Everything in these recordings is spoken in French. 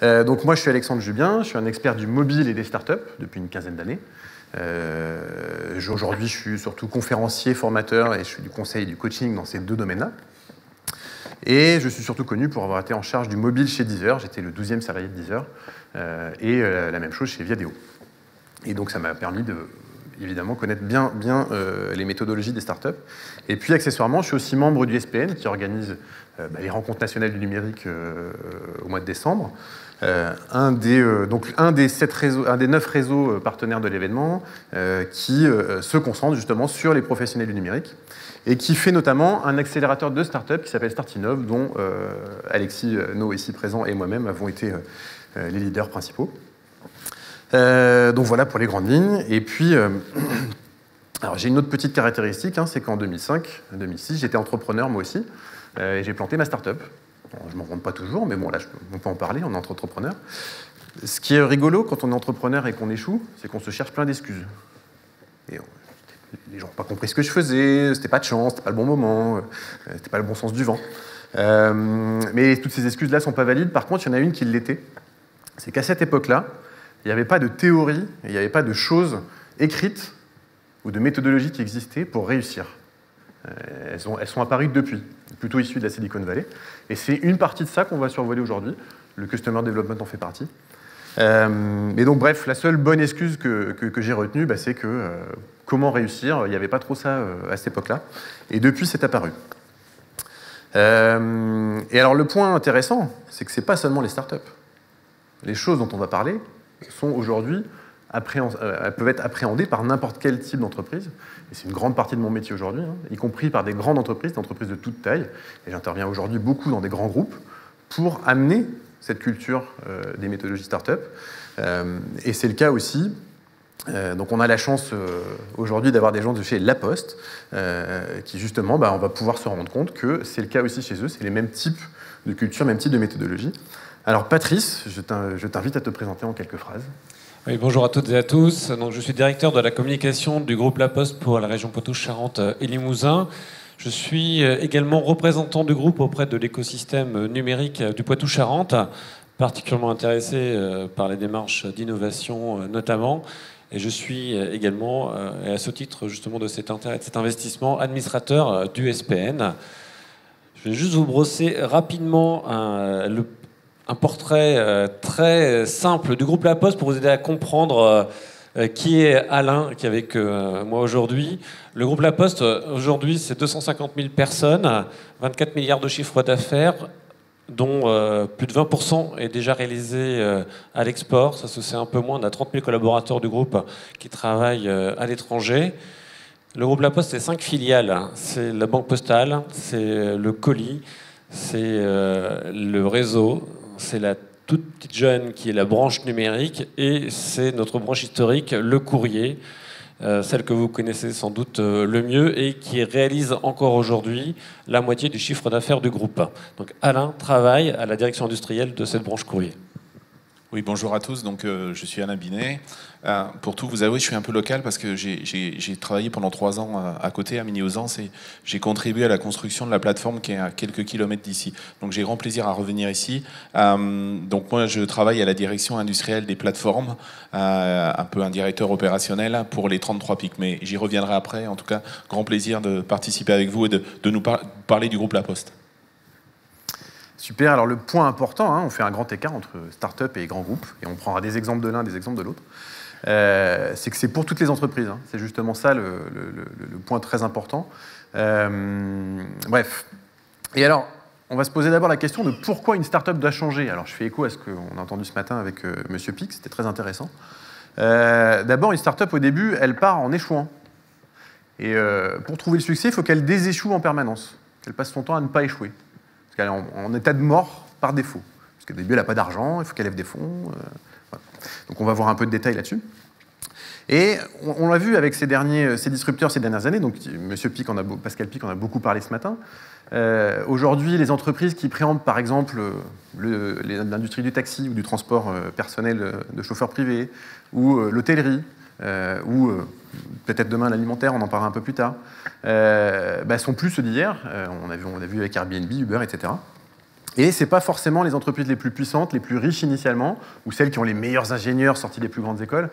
Donc moi, je suis Alexandre Jubien, je suis un expert du mobile et des startups depuis une quinzaine d'années. Aujourd'hui, je suis surtout conférencier, formateur et je fais du conseil et du coaching dans ces deux domaines-là. Et je suis surtout connu pour avoir été en charge du mobile chez Deezer. J'étais le 12e salarié de Deezer et la même chose chez Viadeo. Et donc ça m'a permis de, évidemment, connaître bien les méthodologies des startups. Et puis accessoirement, je suis aussi membre du SPN qui organise les rencontres nationales du numérique au mois de décembre. Un des 9 réseaux partenaires de l'événement qui se concentre justement sur les professionnels du numérique et qui fait notamment un accélérateur de start-up qui s'appelle Startinov, dont Alexis No, ici présent, et moi-même avons été les leaders principaux. Donc voilà pour les grandes lignes. Et puis, alors j'ai une autre petite caractéristique, c'est qu'en 2005-2006, j'étais entrepreneur moi aussi, et j'ai planté ma start-up. Je ne m'en rends pas toujours, mais bon, là, on peut en parler, on est entrepreneur. Ce qui est rigolo quand on est entrepreneur et qu'on échoue, c'est qu'on se cherche plein d'excuses. Et les gens n'ont pas compris ce que je faisais, c'était pas de chance, c'était pas le bon moment, c'était pas le bon sens du vent. Mais toutes ces excuses-là ne sont pas valides. Par contre, il y en a une qui l'était. C'est qu'à cette époque-là, il n'y avait pas de théorie, il n'y avait pas de choses écrites ou de méthodologies qui existaient pour réussir. Elles sont apparues depuis, plutôt issues de la Silicon Valley. Et c'est une partie de ça qu'on va survoler aujourd'hui. Le Customer Development en fait partie. Et donc, bref, la seule bonne excuse que j'ai retenue, c'est que comment réussir, il n'y avait pas trop ça à cette époque-là. Et depuis, c'est apparu. Et alors, le point intéressant, c'est que ce n'est pas seulement les startups. Les choses dont on va parler sont aujourd'hui peuvent être appréhendées par n'importe quel type d'entreprise. Et c'est une grande partie de mon métier aujourd'hui, y compris par des grandes entreprises, des entreprises de toute taille. Et j'interviens aujourd'hui beaucoup dans des grands groupes pour amener cette culture des méthodologies start-up. Et c'est le cas aussi. Donc on a la chance aujourd'hui d'avoir des gens de chez La Poste qui justement, on va pouvoir se rendre compte que c'est le cas aussi chez eux. C'est les mêmes types de culture, mêmes types de méthodologie. Alors Patrice, je t'invite à te présenter en quelques phrases. Oui, bonjour à toutes et à tous. Donc, je suis directeur de la communication du groupe La Poste pour la région Poitou-Charentes et Limousin. Je suis également représentant du groupe auprès de l'écosystème numérique du Poitou-Charentes, particulièrement intéressé par les démarches d'innovation notamment. Et je suis également, et à ce titre justement de cet intérêt, de cet investissement, administrateur du SPN. Je vais juste vous brosser rapidement un portrait très simple du groupe La Poste pour vous aider à comprendre qui est Alain, qui est avec moi aujourd'hui. Le groupe La Poste, aujourd'hui, c'est 250 000 personnes, 24 milliards de chiffre d'affaires, dont plus de 20% est déjà réalisé à l'export. Ça, c'est un peu moins. On a 30 000 collaborateurs du groupe qui travaillent à l'étranger. Le groupe La Poste, c'est 5 filiales. C'est la banque postale, c'est le colis, c'est le réseau, c'est la toute petite jeune qui est la branche numérique et c'est notre branche historique, le courrier, celle que vous connaissez sans doute le mieux et qui réalise encore aujourd'hui la moitié du chiffre d'affaires du groupe. Donc Alain travaille à la direction industrielle de cette branche courrier. Oui, bonjour à tous. Donc, je suis Alain Binet. Pour tout vous avouer, je suis un peu local parce que j'ai travaillé pendant 3 ans à côté, à Mini-Ausence, et j'ai contribué à la construction de la plateforme qui est à quelques kilomètres d'ici. Donc, j'ai grand plaisir à revenir ici. Donc, moi, je travaille à la direction industrielle des plateformes, un peu un directeur opérationnel pour les 33 pics. Mais j'y reviendrai après. En tout cas, grand plaisir de participer avec vous et de nous parler du groupe La Poste. Super, alors le point important, on fait un grand écart entre start-up et grands groupes, et on prendra des exemples de l'un, des exemples de l'autre, c'est que c'est pour toutes les entreprises, c'est justement ça le point très important. Bref, et alors, on va se poser d'abord la question de pourquoi une start-up doit changer. Alors je fais écho à ce qu'on a entendu ce matin avec Monsieur Pic, c'était très intéressant. D'abord, une start-up au début, elle part en échouant. Et pour trouver le succès, il faut qu'elle déséchoue en permanence, qu'elle passe son temps à ne pas échouer. Parce qu'elle est en état de mort par défaut. Parce qu'au début, elle n'a pas d'argent, il faut qu'elle lève des fonds. Voilà. Donc on va voir un peu de détails là-dessus. Et on l'a vu avec ces disrupteurs ces dernières années, donc Monsieur Pic Pascal Pic en a beaucoup parlé ce matin. Aujourd'hui, les entreprises qui préemptent par exemple l'industrie du taxi ou du transport personnel de chauffeurs privés, ou l'hôtellerie, ou peut-être demain l'alimentaire, on en parlera un peu plus tard, sont plus ceux d'hier. On a vu avec Airbnb, Uber, etc. Et ce n'est pas forcément les entreprises les plus puissantes, les plus riches initialement, ou celles qui ont les meilleurs ingénieurs sortis des plus grandes écoles.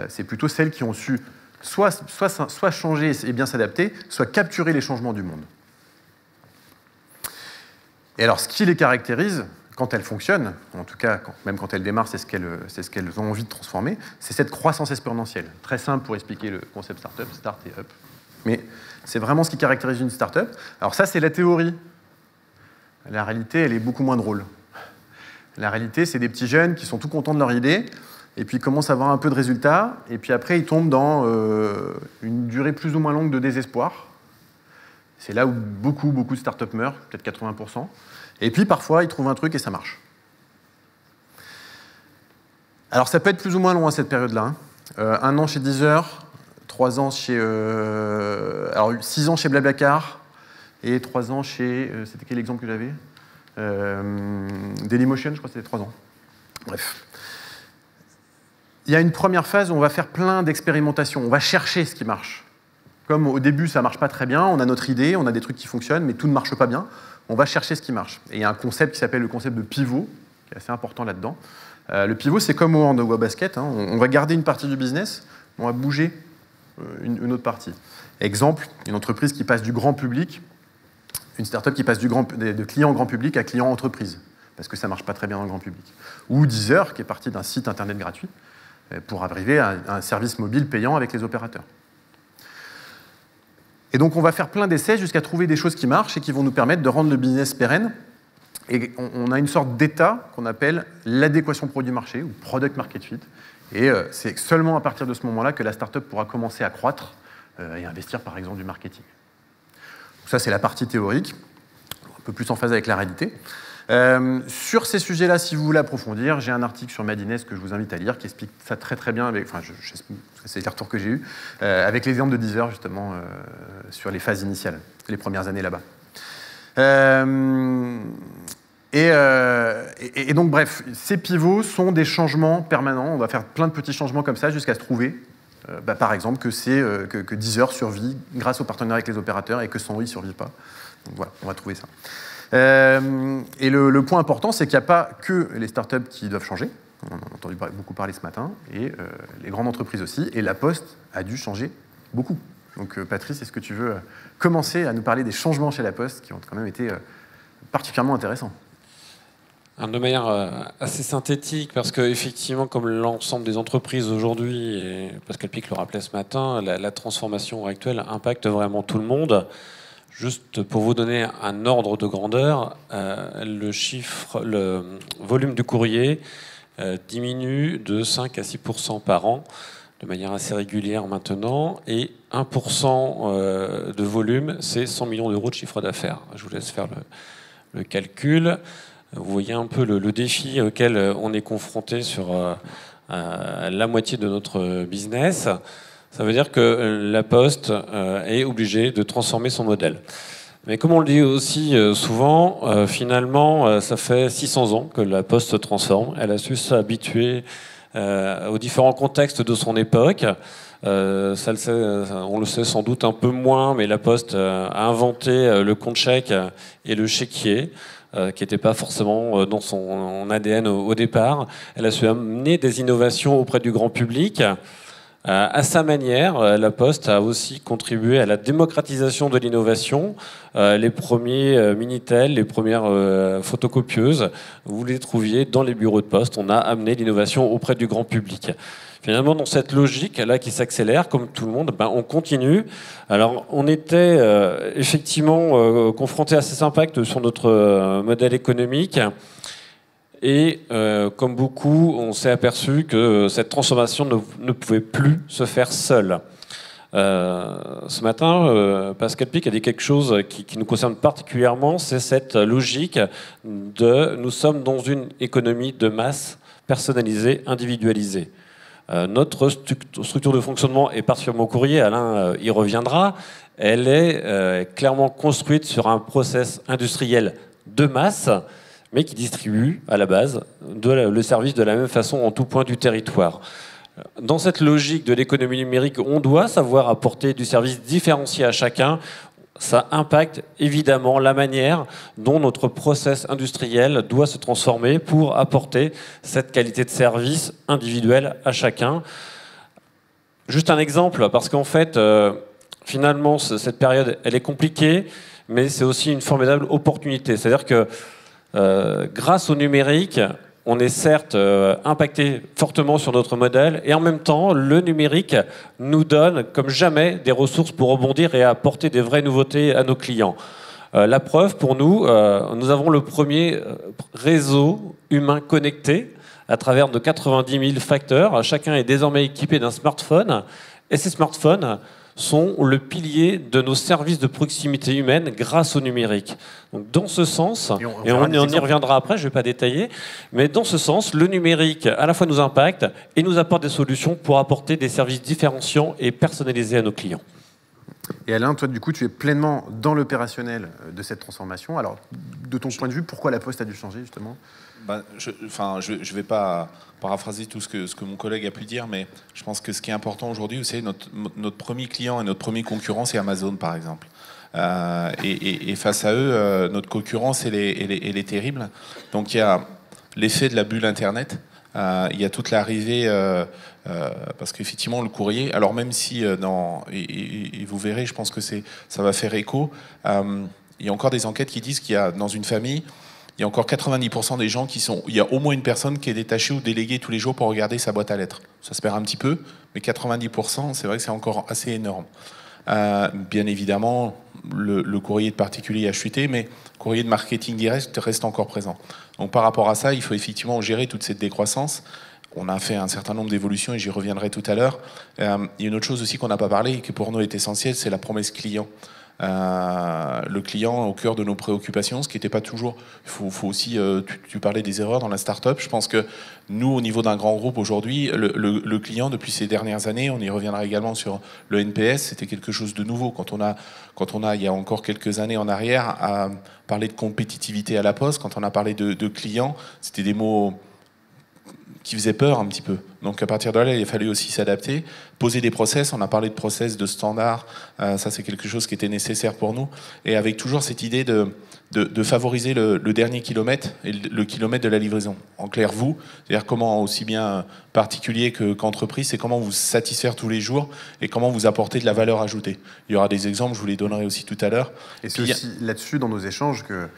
C'est plutôt celles qui ont su soit changer et bien s'adapter, soit capturer les changements du monde. Et alors, ce qui les caractérise, quand elles fonctionnent, en tout cas, même quand elles démarrent, c'est ce qu'elles ont envie de transformer, c'est cette croissance exponentielle. Très simple pour expliquer le concept startup, start et up. Mais c'est vraiment ce qui caractérise une startup. Alors ça, c'est la théorie. La réalité, elle est beaucoup moins drôle. La réalité, c'est des petits jeunes qui sont tout contents de leur idée, et puis ils commencent à avoir un peu de résultats, et puis après, ils tombent dans une durée plus ou moins longue de désespoir. C'est là où beaucoup de startups meurent, peut-être 80%. Et puis, parfois, ils trouvent un truc et ça marche. Alors, ça peut être plus ou moins long à cette période-là. 1 an chez Deezer, 3 ans chez... alors, 6 ans chez Blablacar, et 3 ans chez... c'était quel exemple que j'avais Dailymotion, je crois que c'était 3 ans. Bref. Il y a une première phase où on va faire plein d'expérimentations. On va chercher ce qui marche. Comme au début, ça ne marche pas très bien, on a notre idée, on a des trucs qui fonctionnent, mais tout ne marche pas bien. On va chercher ce qui marche. Et il y a un concept qui s'appelle le concept de pivot, qui est assez important là-dedans. Le pivot, c'est comme au hand ou au basket. Hein. On va garder une partie du business, on va bouger une autre partie. Exemple, une entreprise qui passe du grand public, une start-up qui passe de client grand public à client entreprise, parce que ça ne marche pas très bien dans le grand public. Ou Deezer, qui est parti d'un site internet gratuit, pour arriver à un service mobile payant avec les opérateurs. Et donc, on va faire plein d'essais jusqu'à trouver des choses qui marchent et qui vont nous permettre de rendre le business pérenne. Et on a une sorte d'état qu'on appelle l'adéquation produit-marché, ou product market fit. Et c'est seulement à partir de ce moment-là que la startup pourra commencer à croître et investir, par exemple, du marketing. Donc ça, c'est la partie théorique, un peu plus en phase avec la réalité. Sur ces sujets-là, si vous voulez approfondir, j'ai un article sur Madines que je vous invite à lire qui explique ça très très bien, c'est les retours que j'ai eus, avec l'exemple de Deezer justement sur les phases initiales, les premières années là-bas. Et donc bref, ces pivots sont des changements permanents, on va faire plein de petits changements comme ça jusqu'à se trouver, par exemple, que Deezer survit grâce au partenariat avec les opérateurs et que sans eux, il ne survit pas. Donc voilà, on va trouver ça. Et le point important, c'est qu'il n'y a pas que les startups qui doivent changer. On en a entendu beaucoup parler ce matin, et les grandes entreprises aussi. Et la Poste a dû changer beaucoup. Donc Patrice, est-ce que tu veux commencer à nous parler des changements chez la Poste qui ont quand même été particulièrement intéressants? De manière assez synthétique, parce qu'effectivement, comme l'ensemble des entreprises aujourd'hui, et Pascal Pic le rappelait ce matin, la transformation actuelle impacte vraiment tout le monde. Juste pour vous donner un ordre de grandeur, le volume du courrier diminue de 5 à 6% par an, de manière assez régulière maintenant, et 1% de volume, c'est 100 millions d'euros de chiffre d'affaires. Je vous laisse faire le calcul. Vous voyez un peu le défi auquel on est confronté sur la moitié de notre business. Ça veut dire que la Poste est obligée de transformer son modèle. Mais comme on le dit aussi souvent, finalement, ça fait 600 ans que la Poste se transforme. Elle a su s'habituer aux différents contextes de son époque. On le sait sans doute un peu moins, mais la Poste a inventé le compte chèque et le chéquier, qui n'était pas forcément dans son ADN au départ. Elle a su amener des innovations auprès du grand public. À sa manière, la Poste a aussi contribué à la démocratisation de l'innovation. Les premiers Minitel, les premières photocopieuses, vous les trouviez dans les bureaux de poste. On a amené l'innovation auprès du grand public. Finalement, dans cette logique-là qui s'accélère, comme tout le monde, on continue. Alors, on était effectivement confronté à ces impacts sur notre modèle économique. Et comme beaucoup, on s'est aperçu que cette transformation ne pouvait plus se faire seule. Ce matin, Pascal Pic a dit quelque chose qui nous concerne particulièrement, c'est cette logique de nous sommes dans une économie de masse personnalisée, individualisée. Notre structure de fonctionnement est particulièrement au courrier, Alain y reviendra, elle est clairement construite sur un process industriel de masse, mais qui distribue à la base le service de la même façon en tout point du territoire. Dans cette logique de l'économie numérique, on doit savoir apporter du service différencié à chacun. ça impacte évidemment la manière dont notre process industriel doit se transformer pour apporter cette qualité de service individuelle à chacun. Juste un exemple, parce qu'en fait, finalement, cette période, elle est compliquée, mais c'est aussi une formidable opportunité. C'est-à-dire que grâce au numérique, on est certes impacté fortement sur notre modèle, et en même temps, le numérique nous donne, comme jamais, des ressources pour rebondir et apporter des vraies nouveautés à nos clients. La preuve, pour nous, nous avons le premier réseau humain connecté à travers de 90 000 facteurs. Chacun est désormais équipé d'un smartphone, et ces smartphones sont le pilier de nos services de proximité humaine grâce au numérique. Donc, dans ce sens, et on y reviendra après, je ne vais pas détailler, mais dans ce sens, le numérique à la fois nous impacte et nous apporte des solutions pour apporter des services différenciants et personnalisés à nos clients. Et Alain, toi, du coup, tu es pleinement dans l'opérationnel de cette transformation. Alors, de ton point de vue, pourquoi la Poste a dû changer, justement ? Je vais pas paraphraser tout ce que mon collègue a pu dire, mais je pense que ce qui est important aujourd'hui, vous savez, notre premier client et notre premier concurrent, c'est Amazon, par exemple. Et face à eux, notre concurrence, elle est terrible. Donc il y a l'effet de la bulle Internet. Il y a toute l'arrivée, parce qu'effectivement, le courrier, alors même si, et vous verrez, je pense que ça va faire écho, il y a encore des enquêtes qui disent qu'il y a, dans une famille, il y a encore 90% des gens il y a au moins une personne qui est détachée ou déléguée tous les jours pour regarder sa boîte à lettres. Ça se perd un petit peu, mais 90%, c'est vrai que c'est encore assez énorme. Bien évidemment, le courrier de particulier a chuté, mais le courrier de marketing direct reste encore présent. Donc par rapport à ça, il faut effectivement gérer toute cette décroissance. On a fait un certain nombre d'évolutions et j'y reviendrai tout à l'heure. Il y a une autre chose aussi qu'on n'a pas parlé et qui pour nous est essentielle, c'est la promesse client. Le client au cœur de nos préoccupations, ce qui n'était pas toujours... Il faut aussi... tu parlais des erreurs dans la start-up. Je pense que nous, au niveau d'un grand groupe aujourd'hui, le client, depuis ces dernières années, on y reviendra également sur le NPS, c'était quelque chose de nouveau. Quand on a, il y a encore quelques années en arrière, à parler de compétitivité à la Poste, quand on a parlé de clients, c'était des mots qui faisait peur un petit peu. Donc à partir de là, il a fallu aussi s'adapter, poser des process. On a parlé de process, de standards. Ça, c'est quelque chose qui était nécessaire pour nous. Et avec toujours cette idée de favoriser le dernier kilomètre et le kilomètre de la livraison. En clair, vous, c'est-à-dire comment, aussi bien particulier qu'entreprise, c'est comment vous satisfaire tous les jours et comment vous apporter de la valeur ajoutée. Il y aura des exemples, je vous les donnerai aussi tout à l'heure. Et c'est aussi là-dessus, dans nos échanges, que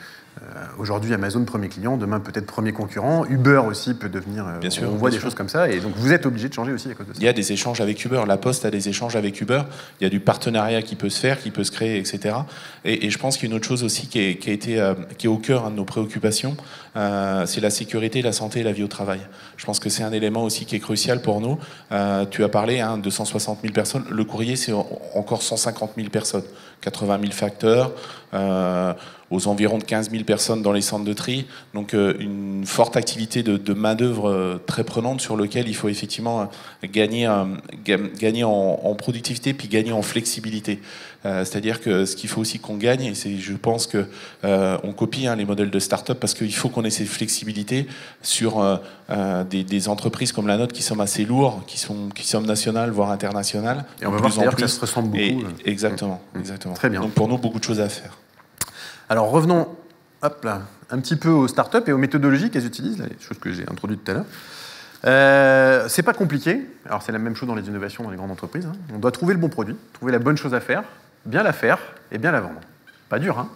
aujourd'hui, Amazon, premier client, demain peut-être premier concurrent. Uber aussi peut devenir... Bien sûr, on voit des choses comme ça. Et donc, vous êtes obligé de changer aussi à cause de ça. Il y a des échanges avec Uber. La Poste a des échanges avec Uber. Il y a du partenariat qui peut se faire, qui peut se créer, etc. Et je pense qu'il y a une autre chose aussi qui est au cœur de nos préoccupations. C'est la sécurité, la santé et la vie au travail. Je pense que c'est un élément aussi qui est crucial pour nous. Tu as parlé de 160 000 personnes. Le courrier, c'est encore 150 000 personnes. 80 000 facteurs, aux environs de 15 000 personnes dans les centres de tri. Donc une forte activité de main-d'œuvre très prenante sur lequel il faut effectivement gagner en productivité puis gagner en flexibilité. C'est-à-dire que ce qu'il faut aussi qu'on gagne, et je pense que on copie les modèles de start-up parce qu'il faut qu'on ait cette flexibilité sur des entreprises comme la nôtre qui sont assez lourdes, qui sont nationales voire internationales. Et on va voir d'ailleurs que ça se ressemble beaucoup. Exactement. Très bien. Donc pour nous, beaucoup de choses à faire. Alors revenons un petit peu aux startups et aux méthodologies qu'elles utilisent, les choses que j'ai introduites tout à l'heure. C'est pas compliqué. Alors c'est la même chose dans les innovations dans les grandes entreprises. On doit trouver le bon produit, trouver la bonne chose à faire, bien la faire et bien la vendre. Pas dur, hein.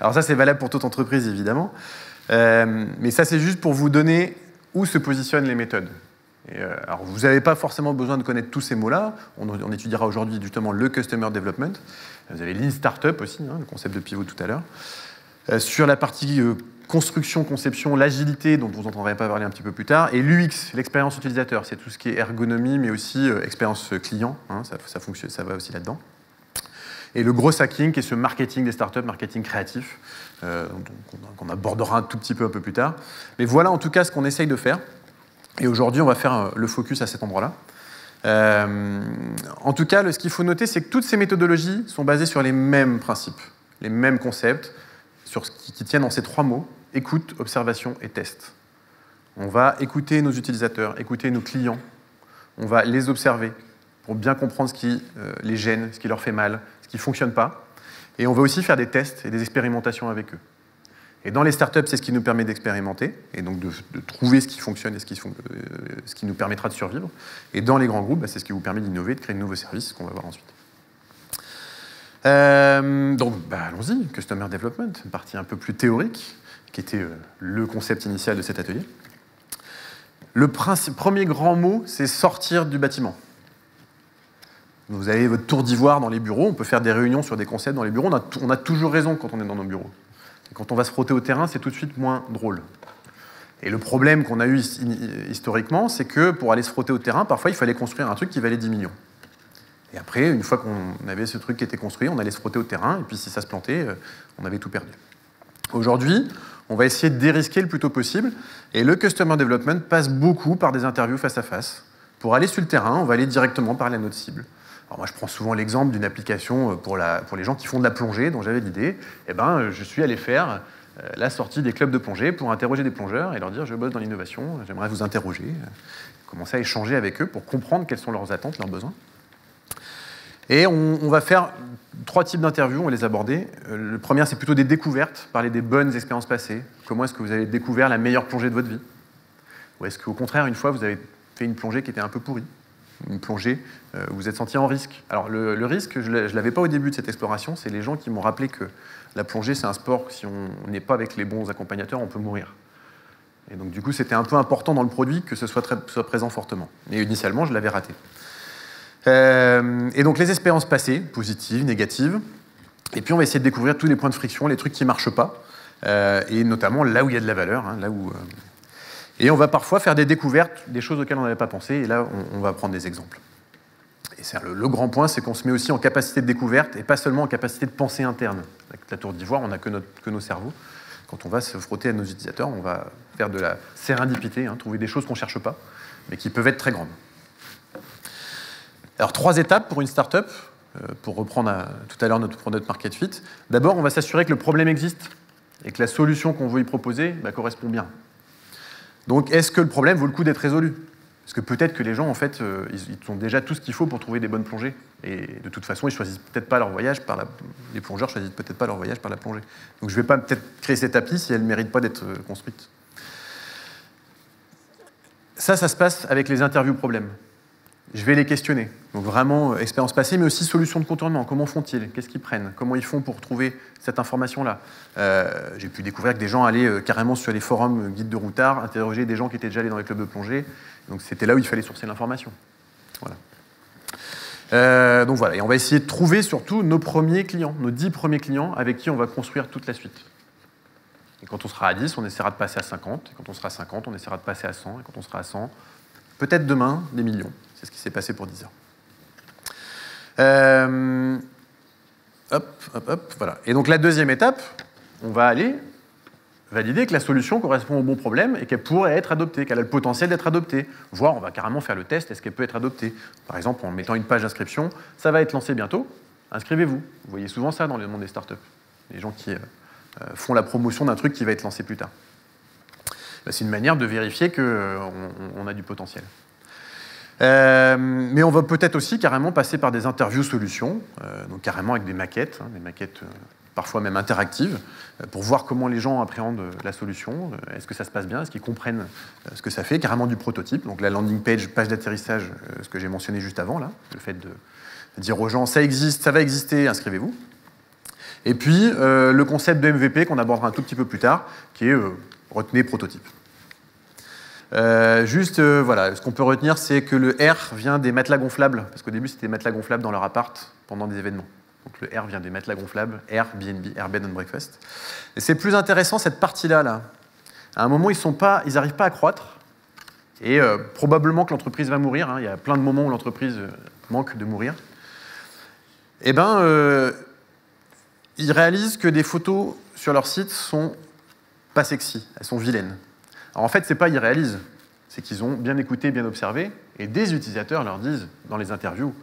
Alors ça c'est valable pour toute entreprise évidemment. Mais ça c'est juste pour vous donner où se positionnent les méthodes. Alors vous n'avez pas forcément besoin de connaître tous ces mots-là. On étudiera aujourd'hui justement le Customer Development. Vous avez Lean Startup aussi, le concept de pivot tout à l'heure. Sur la partie construction, conception, l'agilité, dont vous entendrez pas parler un petit peu plus tard, et l'UX, l'expérience utilisateur, c'est tout ce qui est ergonomie, mais aussi expérience client, ça fonctionne, ça va aussi là-dedans. Et le gros hacking, qui est ce marketing des startups, marketing créatif, qu'on abordera un tout petit peu un peu plus tard. Mais voilà en tout cas ce qu'on essaye de faire. Et aujourd'hui, on va faire le focus à cet endroit-là. En tout cas, ce qu'il faut noter, c'est que toutes ces méthodologies sont basées sur les mêmes principes, les mêmes concepts, qui tiennent en ces trois mots, écoute, observation et test. On va écouter nos utilisateurs, écouter nos clients, on va les observer pour bien comprendre ce qui les gêne, ce qui leur fait mal, ce qui ne fonctionne pas. Et on va aussi faire des tests et des expérimentations avec eux. Et dans les startups, c'est ce qui nous permet d'expérimenter, et donc de trouver ce qui fonctionne et ce qui nous permettra de survivre. Et dans les grands groupes, c'est ce qui vous permet d'innover, de créer de nouveaux services, qu'on va voir ensuite. Donc, allons-y, Customer Development, une partie un peu plus théorique, qui était le concept initial de cet atelier. Le premier grand mot, c'est sortir du bâtiment. Vous avez votre tour d'ivoire dans les bureaux, on peut faire des réunions sur des concepts dans les bureaux, on a toujours raison quand on est dans nos bureaux. Et quand on va se frotter au terrain, c'est tout de suite moins drôle. Et le problème qu'on a eu historiquement, c'est que pour aller se frotter au terrain, parfois il fallait construire un truc qui valait 10 millions. Et après, une fois qu'on avait ce truc qui était construit, on allait se frotter au terrain, et puis si ça se plantait, on avait tout perdu. Aujourd'hui, on va essayer de dérisquer le plus tôt possible, et le Customer Development passe beaucoup par des interviews face à face. Pour aller sur le terrain, on va aller directement parler à notre cible. Alors moi, je prends souvent l'exemple d'une application pour les gens qui font de la plongée, dont j'avais l'idée. Je suis allé faire la sortie des clubs de plongée pour interroger des plongeurs et leur dire « je bosse dans l'innovation, j'aimerais vous interroger », commencer à échanger avec eux pour comprendre quelles sont leurs attentes, leurs besoins. Et on va faire 3 types d'interviews, on va les aborder. Le premier, c'est plutôt des découvertes, parler des bonnes expériences passées. Comment est-ce que vous avez découvert la meilleure plongée de votre vie? Ou est-ce qu'au contraire, une fois, vous avez fait une plongée qui était un peu pourrie? Une plongée, vous vous êtes senti en risque. Alors le risque, je ne l'avais pas au début de cette exploration, c'est les gens qui m'ont rappelé que la plongée, c'est un sport, si on n'est pas avec les bons accompagnateurs, on peut mourir. Et donc du coup, c'était un peu important dans le produit que ce soit présent fortement. Mais initialement, je l'avais raté. Et donc les expériences passées, positives, négatives, et puis on va essayer de découvrir tous les points de friction, les trucs qui ne marchent pas, et notamment là où il y a de la valeur, là où... Et on va parfois faire des découvertes, des choses auxquelles on n'avait pas pensé, et là, on va prendre des exemples. Et le grand point, c'est qu'on se met aussi en capacité de découverte, et pas seulement en capacité de pensée interne. Avec la tour d'ivoire, on n'a que nos cerveaux. Quand on va se frotter à nos utilisateurs, on va faire de la sérendipité, trouver des choses qu'on ne cherche pas, mais qui peuvent être très grandes. Alors, 3 étapes pour une startup, pour reprendre tout à l'heure notre market fit. D'abord, on va s'assurer que le problème existe, et que la solution qu'on veut y proposer correspond bien. Donc, est-ce que le problème vaut le coup d'être résolu? Parce que peut-être que les gens, en fait, ils ont déjà tout ce qu'il faut pour trouver des bonnes plongées. Et de toute façon, ils choisissent peut-être pas leur voyage par les plongeurs choisissent peut-être pas leur voyage par la plongée. Donc, je ne vais pas peut-être créer cette appli si elle ne mérite pas d'être construite. Ça se passe avec les interviews problèmes. Je vais les questionner. Donc vraiment, expérience passée, mais aussi solution de contournement. Comment font-ils? Qu'est-ce qu'ils prennent? Comment ils font pour trouver cette information-là? J'ai pu découvrir que des gens allaient carrément sur les forums guides de routard, interroger des gens qui étaient déjà allés dans les clubs de plongée. Donc c'était là où il fallait sourcer l'information. Voilà. Donc voilà, et on va essayer de trouver surtout nos premiers clients, nos 10 premiers clients avec qui on va construire toute la suite. Et quand on sera à 10, on essaiera de passer à 50. Et quand on sera à 50, on essaiera de passer à 100. Et quand on sera à 100, peut-être demain, des millions. C'est ce qui s'est passé pour 10 heures. Voilà. Et donc la deuxième étape, on va aller valider que la solution correspond au bon problème et qu'elle pourrait être adoptée, qu'elle a le potentiel d'être adoptée. Voire, on va carrément faire le test, est-ce qu'elle peut être adoptée? Par exemple, en mettant une page d'inscription, ça va être lancé bientôt, inscrivez-vous. Vous voyez souvent ça dans le monde des startups. Les gens qui font la promotion d'un truc qui va être lancé plus tard. C'est une manière de vérifier qu'on a du potentiel. Mais on va peut-être aussi carrément passer par des interviews solutions, donc carrément avec des maquettes parfois même interactives, pour voir comment les gens appréhendent la solution, est-ce que ça se passe bien, est-ce qu'ils comprennent ce que ça fait, carrément du prototype, donc la landing page d'atterrissage, ce que j'ai mentionné juste avant, là, le fait de dire aux gens ça existe, ça va exister, inscrivez-vous. Et puis le concept de MVP qu'on abordera un tout petit peu plus tard, qui est retenez prototype. Voilà, ce qu'on peut retenir, c'est que le R vient des matelas gonflables, parce qu'au début, c'était des matelas gonflables dans leur appart pendant des événements. Donc le R vient des matelas gonflables, Airbnb, Air Bed and Breakfast. Et c'est plus intéressant, cette partie-là. Là. À un moment, ils n'arrivent pas à croître, et probablement que l'entreprise va mourir. Il y a plein de moments où l'entreprise manque de mourir. Eh bien, ils réalisent que des photos sur leur site sont pas sexy, elles sont vilaines. Alors en fait, c'est pas ils réalisent, c'est qu'ils ont bien écouté, bien observé, et des utilisateurs leur disent dans les interviews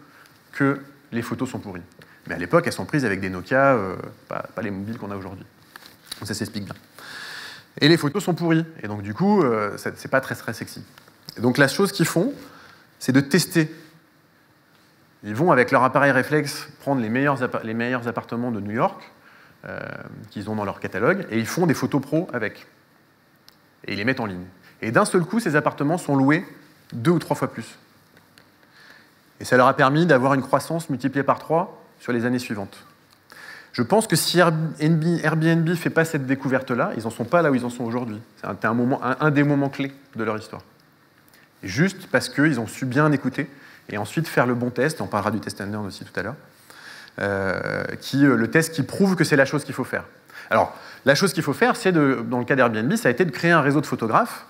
que les photos sont pourries. Mais à l'époque, elles sont prises avec des Nokia, pas les mobiles qu'on a aujourd'hui. Donc ça s'explique bien. Et les photos sont pourries, et donc du coup, c'est pas très sexy. Et donc la chose qu'ils font, c'est de tester Ils vont, avec leur appareil réflexe, prendre les meilleurs appartements de New York qu'ils ont dans leur catalogue, et ils font des photos pro avec. Et ils les mettent en ligne. Et d'un seul coup, ces appartements sont loués 2 ou 3 fois plus. Et ça leur a permis d'avoir une croissance multipliée par 3 sur les années suivantes. Je pense que si Airbnb ne fait pas cette découverte-là, ils n'en sont pas là où ils en sont aujourd'hui. C'est un des moments clés de leur histoire. Et juste parce qu'ils ont su bien écouter et ensuite faire le bon test, on parlera du test and learn aussi tout à l'heure, le test qui prouve que c'est la chose qu'il faut faire. Alors, la chose qu'il faut faire, c'est, dans le cas d'Airbnb, ça a été de créer un réseau de photographes.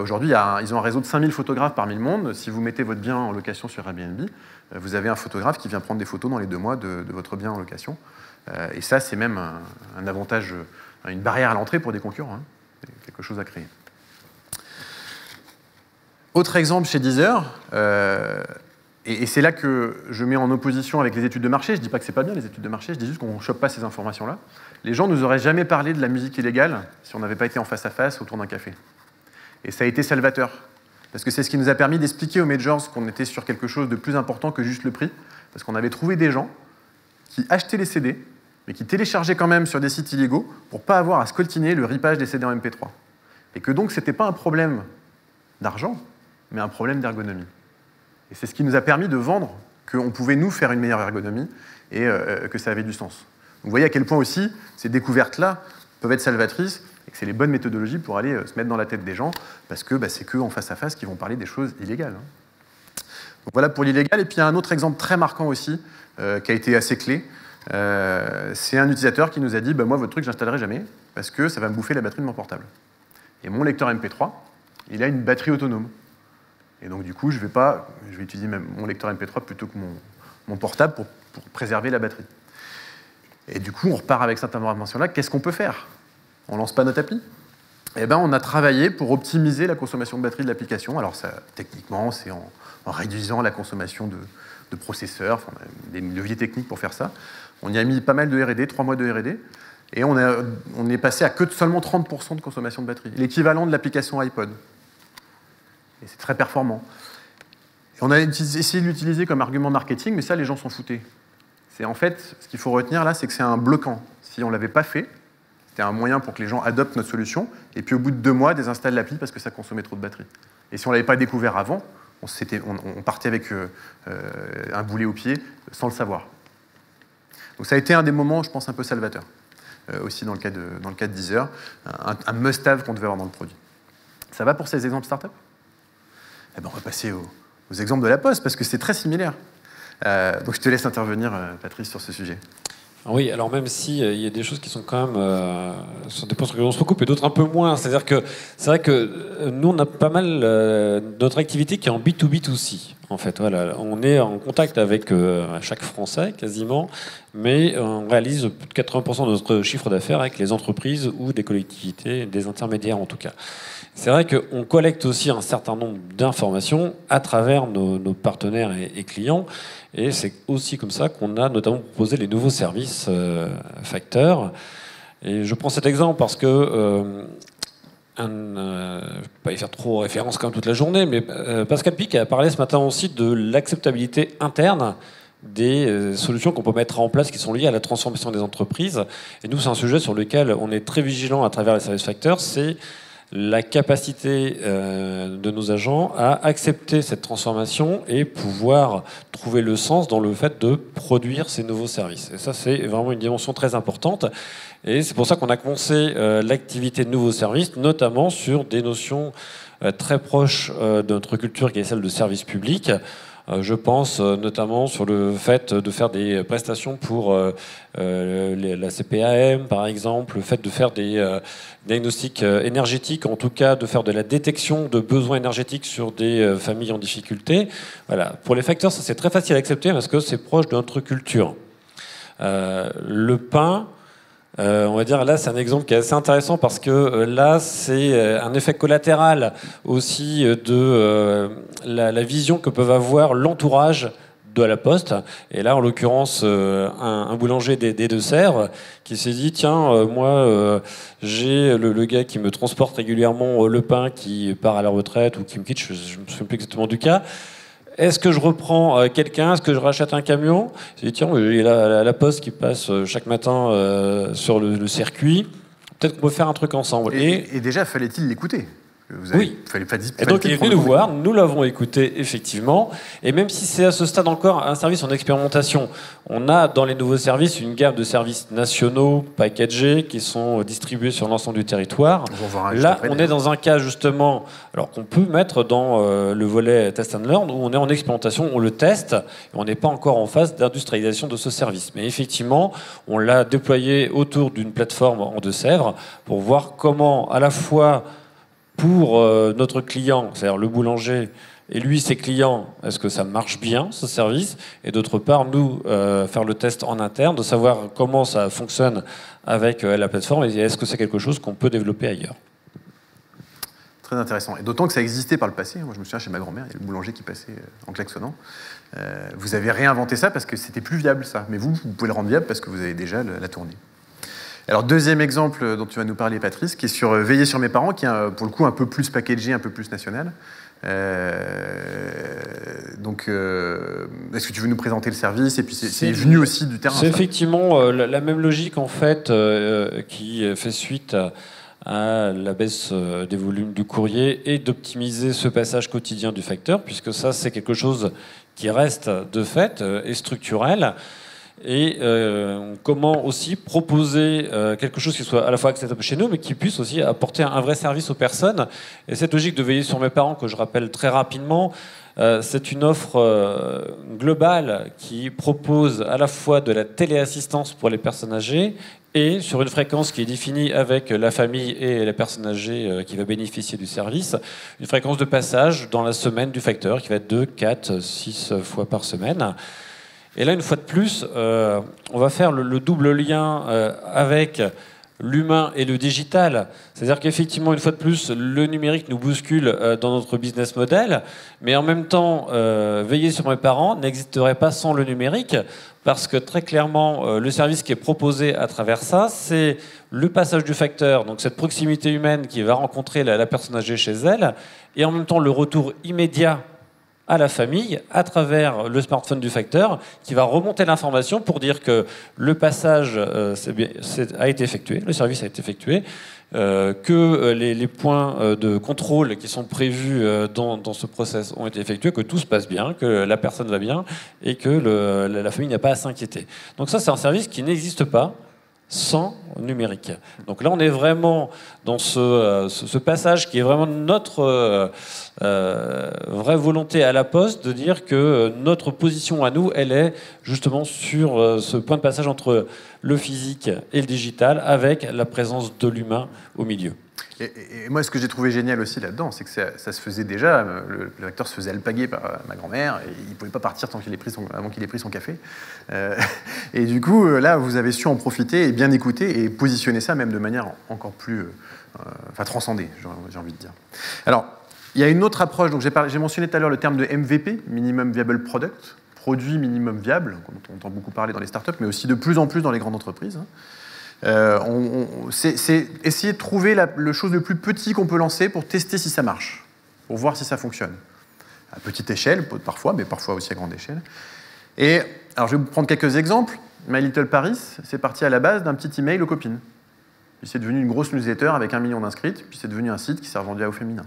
Aujourd'hui, ils ont un réseau de 5000 photographes parmi le monde. Si vous mettez votre bien en location sur Airbnb, vous avez un photographe qui vient prendre des photos dans les 2 mois de votre bien en location. Et ça, c'est même un avantage, une barrière à l'entrée pour des concurrents. Hein. C'est quelque chose à créer. Autre exemple chez Deezer, et c'est là que je mets en opposition avec les études de marché. Je ne dis pas que c'est pas bien les études de marché, je dis juste qu'on ne chope pas ces informations-là. Les gens ne nous auraient jamais parlé de la musique illégale si on n'avait pas été en face à face autour d'un café. Et ça a été salvateur, parce que c'est ce qui nous a permis d'expliquer aux majors qu'on était sur quelque chose de plus important que juste le prix, parce qu'on avait trouvé des gens qui achetaient les CD, mais qui téléchargeaient quand même sur des sites illégaux pour ne pas avoir à scoltiner le ripage des CD en MP3. Et que donc, ce n'était pas un problème d'argent, mais un problème d'ergonomie. Et c'est ce qui nous a permis de vendre qu'on pouvait nous faire une meilleure ergonomie et que ça avait du sens. Donc, vous voyez à quel point aussi ces découvertes-là peuvent être salvatrices et que c'est les bonnes méthodologies pour aller se mettre dans la tête des gens, parce que c'est qu'eux en face à face qui vont parler des choses illégales. Donc voilà pour l'illégal. Et puis il y a un autre exemple très marquant aussi, qui a été assez clé. C'est un utilisateur qui nous a dit moi votre truc je l'installerai jamais parce que ça va me bouffer la batterie de mon portable. Et mon lecteur MP3, il a une batterie autonome. Et donc du coup je vais utiliser mon lecteur MP3 plutôt que mon portable pour préserver la batterie. Et du coup on repart avec cette information-là. Qu'est-ce qu'on peut faire? On lance pas notre appli? On a travaillé pour optimiser la consommation de batterie de l'application. Alors ça, techniquement, c'est en réduisant la consommation de processeurs, des leviers techniques pour faire ça. On y a mis pas mal de R&D, 3 mois de R&D, et on est passé à seulement 30% de consommation de batterie, l'équivalent de l'application iPod. Et c'est très performant. Et on a essayé de l'utiliser comme argument marketing, mais ça, les gens s'en foutaient. En fait, ce qu'il faut retenir là, c'est que c'est un bloquant. Si on ne l'avait pas fait, c'était un moyen pour que les gens adoptent notre solution, et puis au bout de 2 mois, désinstallent l'appli parce que ça consommait trop de batterie. Et si on ne l'avait pas découvert avant, on partait avec un boulet au pied sans le savoir. Donc ça a été un des moments, je pense, un peu salvateur, aussi dans le cas de Deezer, un must-have qu'on devait avoir dans le produit. Ça va pour ces exemples startup? On va passer aux exemples de la Poste, parce que c'est très similaire. Donc je te laisse intervenir, Patrice, sur ce sujet. Oui, alors même si il y a des choses qui sont quand même sur des postes que l'on se recoupe et d'autres un peu moins. C'est-à-dire que c'est vrai que nous on a pas mal notre activité qui est en B2B2C. En fait, voilà, on est en contact avec chaque Français quasiment, mais on réalise plus de 80% de notre chiffre d'affaires avec les entreprises ou des collectivités, des intermédiaires en tout cas. C'est vrai qu'on collecte aussi un certain nombre d'informations à travers nos partenaires et clients. Et c'est aussi comme ça qu'on a notamment proposé les nouveaux services facteurs. Et je prends cet exemple parce que, je ne vais pas y faire trop référence quand même toute la journée, mais Pascal Pic a parlé ce matin aussi de l'acceptabilité interne des solutions qu'on peut mettre en place qui sont liées à la transformation des entreprises. Et nous, c'est un sujet sur lequel on est très vigilant à travers les services facteurs. C'est la capacité de nos agents à accepter cette transformation et pouvoir trouver le sens dans le fait de produire ces nouveaux services. Et ça, c'est vraiment une dimension très importante. Et c'est pour ça qu'on a commencé l'activité de nouveaux services, notamment sur des notions très proches de notre culture, qui est celle de service public. Je pense notamment sur le fait de faire des prestations pour la CPAM, par exemple, le fait de faire des diagnostics énergétiques, en tout cas de faire de la détection de besoins énergétiques sur des familles en difficulté. Voilà. Pour les facteurs, ça c'est très facile à accepter parce que c'est proche de notre culture. Le pain, on va dire, là, c'est un exemple qui est assez intéressant parce que là, c'est un effet collatéral aussi de la vision que peuvent avoir l'entourage de la Poste. Et là, en l'occurrence, un boulanger des Deux-Sèvres qui s'est dit, tiens, moi, j'ai le gars qui me transporte régulièrement le pain qui part à la retraite ou qui me quitte, je ne me souviens plus exactement du cas. Est-ce que je reprends quelqu'un? Est-ce que je rachète un camion? Je dis, tiens, il y a la poste qui passe chaque matin sur le circuit. Peut-être qu'on peut faire un truc ensemble. Et déjà, fallait-il l'écouter? Oui. Et donc il est venu nous voir, nous l'avons écouté effectivement, et même si c'est à ce stade encore un service en expérimentation, on a dans les nouveaux services une gamme de services nationaux, packagés, qui sont distribués sur l'ensemble du territoire. Là, on est dans un cas justement, alors qu'on peut mettre dans le volet test and learn, où on est en expérimentation, on le teste, et on n'est pas encore en phase d'industrialisation de ce service. Mais effectivement, on l'a déployé autour d'une plateforme en Deux-Sèvres pour voir comment à la fois pour notre client, c'est-à-dire le boulanger, et lui, ses clients, est-ce que ça marche bien, ce service? Et d'autre part, nous, faire le test en interne, de savoir comment ça fonctionne avec la plateforme, et est-ce que c'est quelque chose qu'on peut développer ailleurs? Très intéressant. Et d'autant que ça existait par le passé. Moi, je me souviens, chez ma grand-mère, il y a le boulanger qui passait en klaxonnant. Vous avez réinventé ça parce que c'était plus viable, ça. Mais vous pouvez le rendre viable parce que vous avez déjà la tournée. Alors, deuxième exemple dont tu vas nous parler, Patrice, qui est sur Veiller sur mes parents, qui est pour le coup un peu plus packagé, un peu plus national. Donc, est-ce que tu veux nous présenter le service? Et puis, c'est venu aussi du terrain. C'est effectivement la même logique, en fait, qui fait suite à la baisse des volumes du courrier et d'optimiser ce passage quotidien du facteur, puisque ça, c'est quelque chose qui reste de fait et structurel. Et comment aussi proposer quelque chose qui soit à la fois acceptable chez nous, mais qui puisse aussi apporter un vrai service aux personnes. Et cette logique de veiller sur mes parents, que je rappelle très rapidement, c'est une offre globale qui propose à la fois de la téléassistance pour les personnes âgées et sur une fréquence qui est définie avec la famille et la personne âgée qui va bénéficier du service, une fréquence de passage dans la semaine du facteur qui va être 2, 4, 6 fois par semaine. Et là, une fois de plus, on va faire le double lien avec l'humain et le digital. C'est-à-dire qu'effectivement, une fois de plus, le numérique nous bouscule dans notre business model, mais en même temps, veiller sur mes parents n'existerait pas sans le numérique, parce que très clairement, le service qui est proposé à travers ça, c'est le passage du facteur, donc cette proximité humaine qui va rencontrer la personne âgée chez elle, et en même temps le retour immédiat à la famille à travers le smartphone du facteur qui va remonter l'information pour dire que le passage a été effectué, le service a été effectué, que les points de contrôle qui sont prévus dans ce process ont été effectués, que tout se passe bien, que la personne va bien et que la famille n'a pas à s'inquiéter. Donc ça, c'est un service qui n'existe pas sans numérique. Donc là, on est vraiment dans ce passage qui est vraiment notre vraie volonté à la Poste de dire que notre position à nous, elle est justement sur ce point de passage entre le physique et le digital avec la présence de l'humain au milieu. Et moi, ce que j'ai trouvé génial aussi là-dedans, c'est que ça se faisait déjà. Le facteur se faisait alpaguer par ma grand-mère et il ne pouvait pas partir avant qu'il ait pris son café. Et du coup, là, vous avez su en profiter et bien écouter et positionner ça même de manière encore plus transcendée, j'ai envie de dire. Alors, il y a une autre approche. Donc, j'ai mentionné tout à l'heure le terme de MVP, Minimum Viable Product, produit minimum viable, dont on entend beaucoup parler dans les startups, mais aussi de plus en plus dans les grandes entreprises. C'est essayer de trouver le chose le plus petit qu'on peut lancer pour tester si ça marche, pour voir si ça fonctionne. À petite échelle, parfois, mais parfois aussi à grande échelle. Et alors, je vais vous prendre quelques exemples. My Little Paris, c'est parti à la base d'un petit email aux copines. Puis c'est devenu une grosse newsletter avec 1 million d'inscrits, puis c'est devenu un site qui s'est revendu au féminin.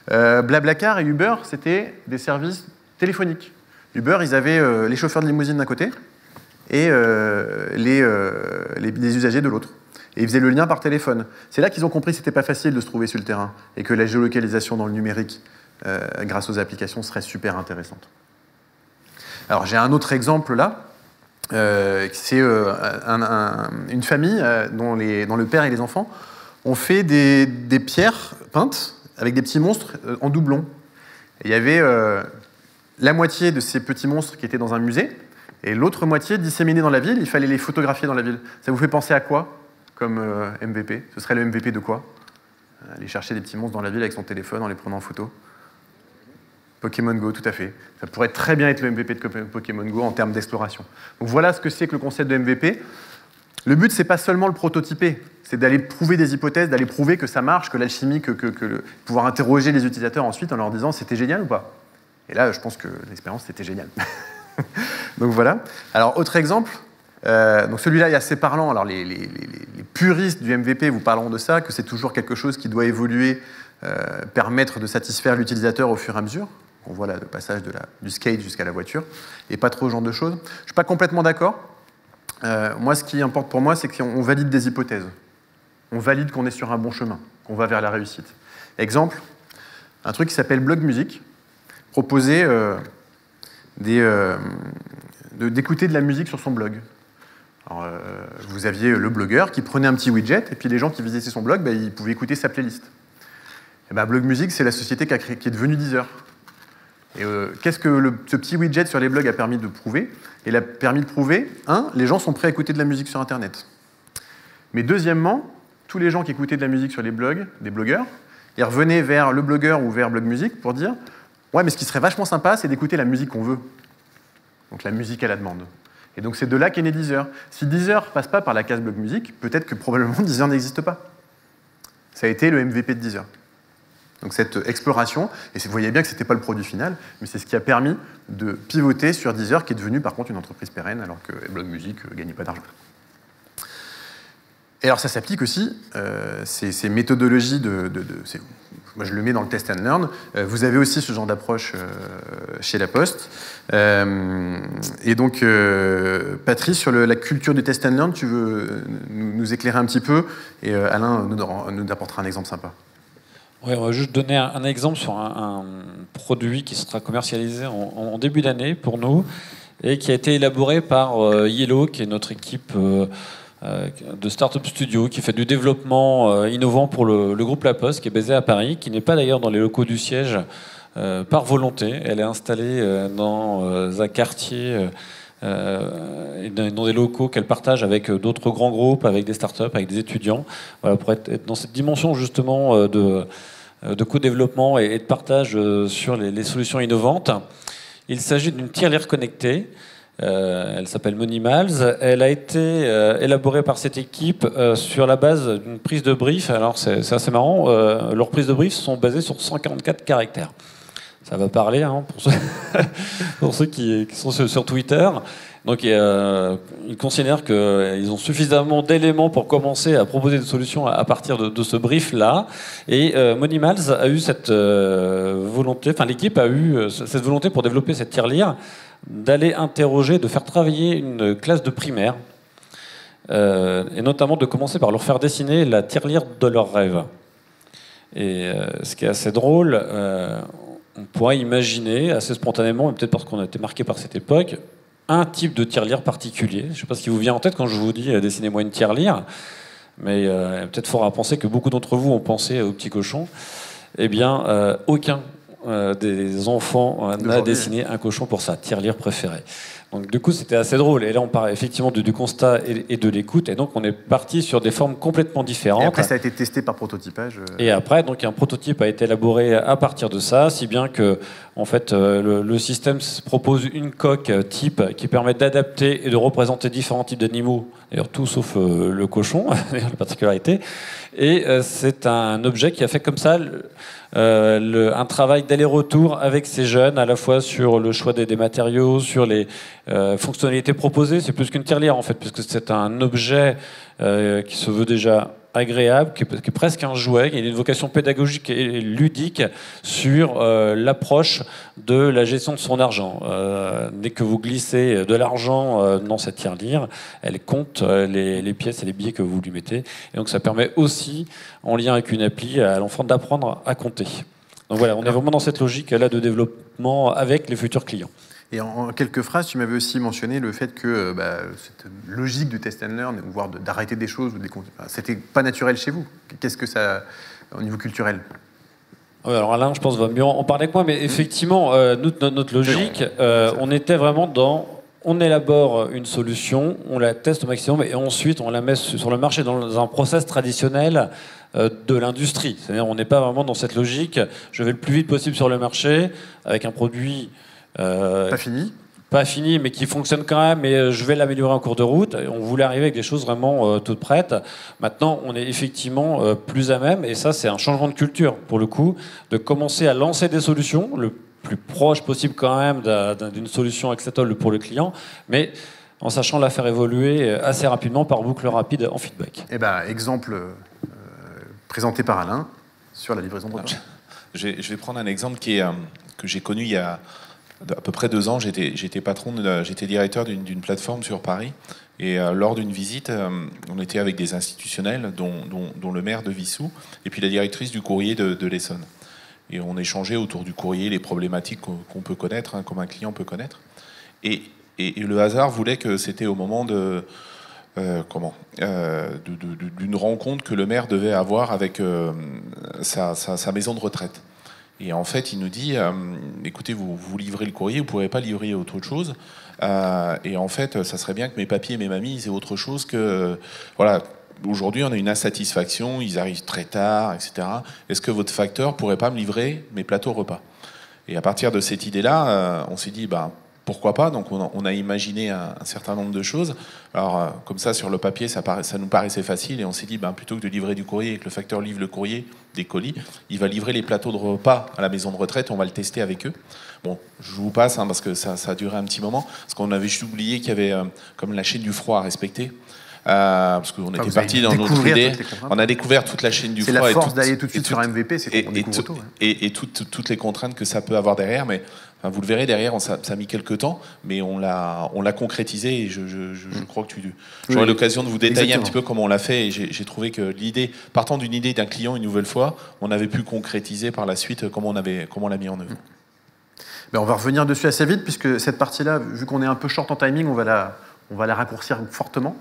Blablacar et Uber, c'était des services téléphoniques. Uber, ils avaient les chauffeurs de limousine d'un côté, et les usagers de l'autre. Et ils faisaient le lien par téléphone. C'est là qu'ils ont compris que ce n'était pas facile de se trouver sur le terrain et que la géolocalisation dans le numérique, grâce aux applications, serait super intéressante. Alors j'ai un autre exemple là. C'est une famille dont le père et les enfants ont fait des pierres peintes avec des petits monstres en doublon. Et il y avait la moitié de ces petits monstres qui étaient dans un musée, et l'autre moitié disséminée dans la ville, il fallait les photographier dans la ville. Ça vous fait penser à quoi comme MVP? Ce serait le MVP de quoi? Aller chercher des petits monstres dans la ville avec son téléphone en les prenant en photo. Pokémon Go, tout à fait. Ça pourrait très bien être le MVP de Pokémon Go en termes d'exploration. Donc voilà ce que c'est que le concept de MVP. Le but, c'est pas seulement le prototyper, c'est d'aller prouver des hypothèses, d'aller prouver que ça marche, que l'alchimie, pouvoir interroger les utilisateurs ensuite en leur disant c'était génial ou pas? Et là, je pense que l'expérience, c'était génial. Donc voilà. Alors, autre exemple. Donc celui-là est assez parlant. Alors, les puristes du MVP vous parleront de ça, que c'est toujours quelque chose qui doit évoluer, permettre de satisfaire l'utilisateur au fur et à mesure. On voit là le passage du skate jusqu'à la voiture, et pas trop ce genre de choses. Je ne suis pas complètement d'accord. Moi, ce qui importe pour moi, c'est qu'on valide des hypothèses. On valide qu'on est sur un bon chemin, qu'on va vers la réussite. Exemple, un truc qui s'appelle Blog Music, proposer d'écouter de la musique sur son blog. Alors, vous aviez le blogueur qui prenait un petit widget, et puis les gens qui visitaient son blog, ils pouvaient écouter sa playlist. Et Blog Music, c'est la société qui est devenue Deezer. Et qu'est-ce que ce petit widget sur les blogs a permis de prouver? Il a permis de prouver, les gens sont prêts à écouter de la musique sur Internet. Mais deuxièmement, tous les gens qui écoutaient de la musique sur les blogs, des blogueurs, ils revenaient vers le blogueur ou vers Blog Music pour dire « Ouais, mais ce qui serait vachement sympa, c'est d'écouter la musique qu'on veut. » Donc la musique à la demande. Et donc c'est de là qu'est né Deezer. Si Deezer passe pas par la case Blog Music, peut-être que probablement Deezer n'existe pas. Ça a été le MVP de Deezer. Donc cette exploration, et vous voyez bien que ce n'était pas le produit final, mais c'est ce qui a permis de pivoter sur Deezer, qui est devenu par contre une entreprise pérenne, alors que Blog Music ne gagnait pas d'argent. Et alors ça s'applique aussi, ces méthodologies moi je le mets dans le test and learn, vous avez aussi ce genre d'approche chez La Poste. Et donc Patrice, sur la culture du test and learn, tu veux nous éclairer un petit peu, et Alain nous apportera un exemple sympa. Oui, on va juste donner un exemple sur un produit qui sera commercialisé en début d'année pour nous et qui a été élaboré par Yellow, qui est notre équipe de Startup Studio, qui fait du développement innovant pour le groupe La Poste, qui est basé à Paris, qui n'est pas d'ailleurs dans les locaux du siège par volonté. Elle est installée dans un quartier et dans des locaux qu'elle partage avec d'autres grands groupes, avec des startups, avec des étudiants, voilà, pour être dans cette dimension justement de co-développement et de partage sur les solutions innovantes. Il s'agit d'une tirelire connectée. Elle s'appelle Monimals. Elle a été élaborée par cette équipe sur la base d'une prise de brief. Alors c'est assez marrant, leurs prises de brief sont basées sur 144 caractères. Ça va parler pour ceux qui sont sur Twitter. Donc ils considèrent qu'ils ont suffisamment d'éléments pour commencer à proposer des solutions à partir de ce brief-là. Et Monimals a eu cette volonté, enfin l'équipe a eu cette volonté pour développer cette tirelire, d'aller interroger, de faire travailler une classe de primaire, et notamment de commencer par leur faire dessiner la tirelire de leurs rêves. Et ce qui est assez drôle, on pourrait imaginer assez spontanément, et peut-être parce qu'on a été marqué par cette époque, un type de tirelire particulier. Je ne sais pas ce qui vous vient en tête quand je vous dis dessinez-moi une tirelire, mais peut-être fort à penser que beaucoup d'entre vous ont pensé au petit cochon. Eh bien, aucun des enfants n'a dessiné un cochon pour sa tirelire préférée. Donc du coup, c'était assez drôle. Et là, on part effectivement du constat et de l'écoute. Et donc, on est parti sur des formes complètement différentes. Et après, ça a été testé par prototypage. Et après, donc, un prototype a été élaboré à partir de ça, si bien que, en fait, le système propose une coque type qui permet d'adapter et de représenter différents types d'animaux. D'ailleurs, tout sauf le cochon, la particularité. Et c'est un objet qui a fait comme ça un travail d'aller-retour avec ces jeunes, à la fois sur le choix des matériaux, sur les fonctionnalités proposées. C'est plus qu'une tirelire, en fait, puisque c'est un objet qui se veut déjà agréable, qui est presque un jouet, qui a une vocation pédagogique et ludique sur l'approche de la gestion de son argent. Dès que vous glissez de l'argent dans cette tirelire, elle compte les pièces et les billets que vous lui mettez. Et donc ça permet aussi, en lien avec une appli, à l'enfant d'apprendre à compter. Donc voilà, on est vraiment dans cette logique-là de développement avec les futurs clients. Et en quelques phrases, tu m'avais aussi mentionné le fait que cette logique du test and learn, voire d'arrêter des choses, c'était pas naturel chez vous. Qu'est-ce que ça, au niveau culturel? Oui, alors Alain, je pense, va mieux en parler que moi, mais effectivement, notre logique, on était vraiment dans... On élabore une solution, on la teste au maximum, et ensuite on la met sur le marché dans un process traditionnel de l'industrie. C'est-à-dire on n'est pas vraiment dans cette logique, je vais le plus vite possible sur le marché, avec un produit... Pas fini, mais qui fonctionne quand même, et je vais l'améliorer en cours de route. On voulait arriver avec des choses vraiment toutes prêtes. Maintenant, on est effectivement plus à même, et ça, c'est un changement de culture, pour le coup, de commencer à lancer des solutions le plus proche possible quand même d'une solution acceptable pour le client, mais en sachant la faire évoluer assez rapidement par boucle rapide en feedback. Eh ben, exemple présenté par Alain sur la livraison de repas. Je vais prendre un exemple que j'ai connu il y a à peu près 2 ans. J'étais patron, j'étais directeur d'une plateforme sur Paris. Et lors d'une visite, on était avec des institutionnels, dont le maire de Vissou, et puis la directrice du courrier de l'Essonne. Et on échangeait autour du courrier les problématiques qu'on peut connaître, hein, comme un client peut connaître. Et le hasard voulait que c'était au moment d'une rencontre que le maire devait avoir avec sa maison de retraite. Et en fait, il nous dit, écoutez, vous livrez le courrier, vous ne pourrez pas livrer autre chose. Et en fait, ça serait bien que mes papiers et mes mamies aient autre chose que... voilà, aujourd'hui, on a une insatisfaction, ils arrivent très tard, etc. Est-ce que votre facteur ne pourrait pas me livrer mes plateaux repas? Et à partir de cette idée-là, on s'est dit, pourquoi pas? Donc on a imaginé un certain nombre de choses. Alors comme ça, sur le papier, ça nous paraissait facile, et on s'est dit, plutôt que de livrer du courrier et que le facteur livre le courrier des colis, il va livrer les plateaux de repas à la maison de retraite, on va le tester avec eux. Bon, je vous passe, parce que ça a duré un petit moment, parce qu'on avait juste oublié qu'il y avait comme la chaîne du froid à respecter. Parce qu'on était parti dans notre idée, on a découvert toute la chaîne du froid. C'est la force d'aller tout de suite sur MVP, c'est qu'on découvre tout. Et toutes les contraintes que ça peut avoir derrière, mais vous le verrez derrière, ça a mis quelques temps, mais on l'a concrétisé, et je crois que j'aurai l'occasion de vous détailler un petit peu comment on l'a fait, et j'ai trouvé que partant d'une idée d'un client une nouvelle fois, on avait pu concrétiser par la suite comment on l'a mis en œuvre. On va revenir dessus assez vite, puisque cette partie-là, vu qu'on est un peu short en timing, on va la raccourcir fortement.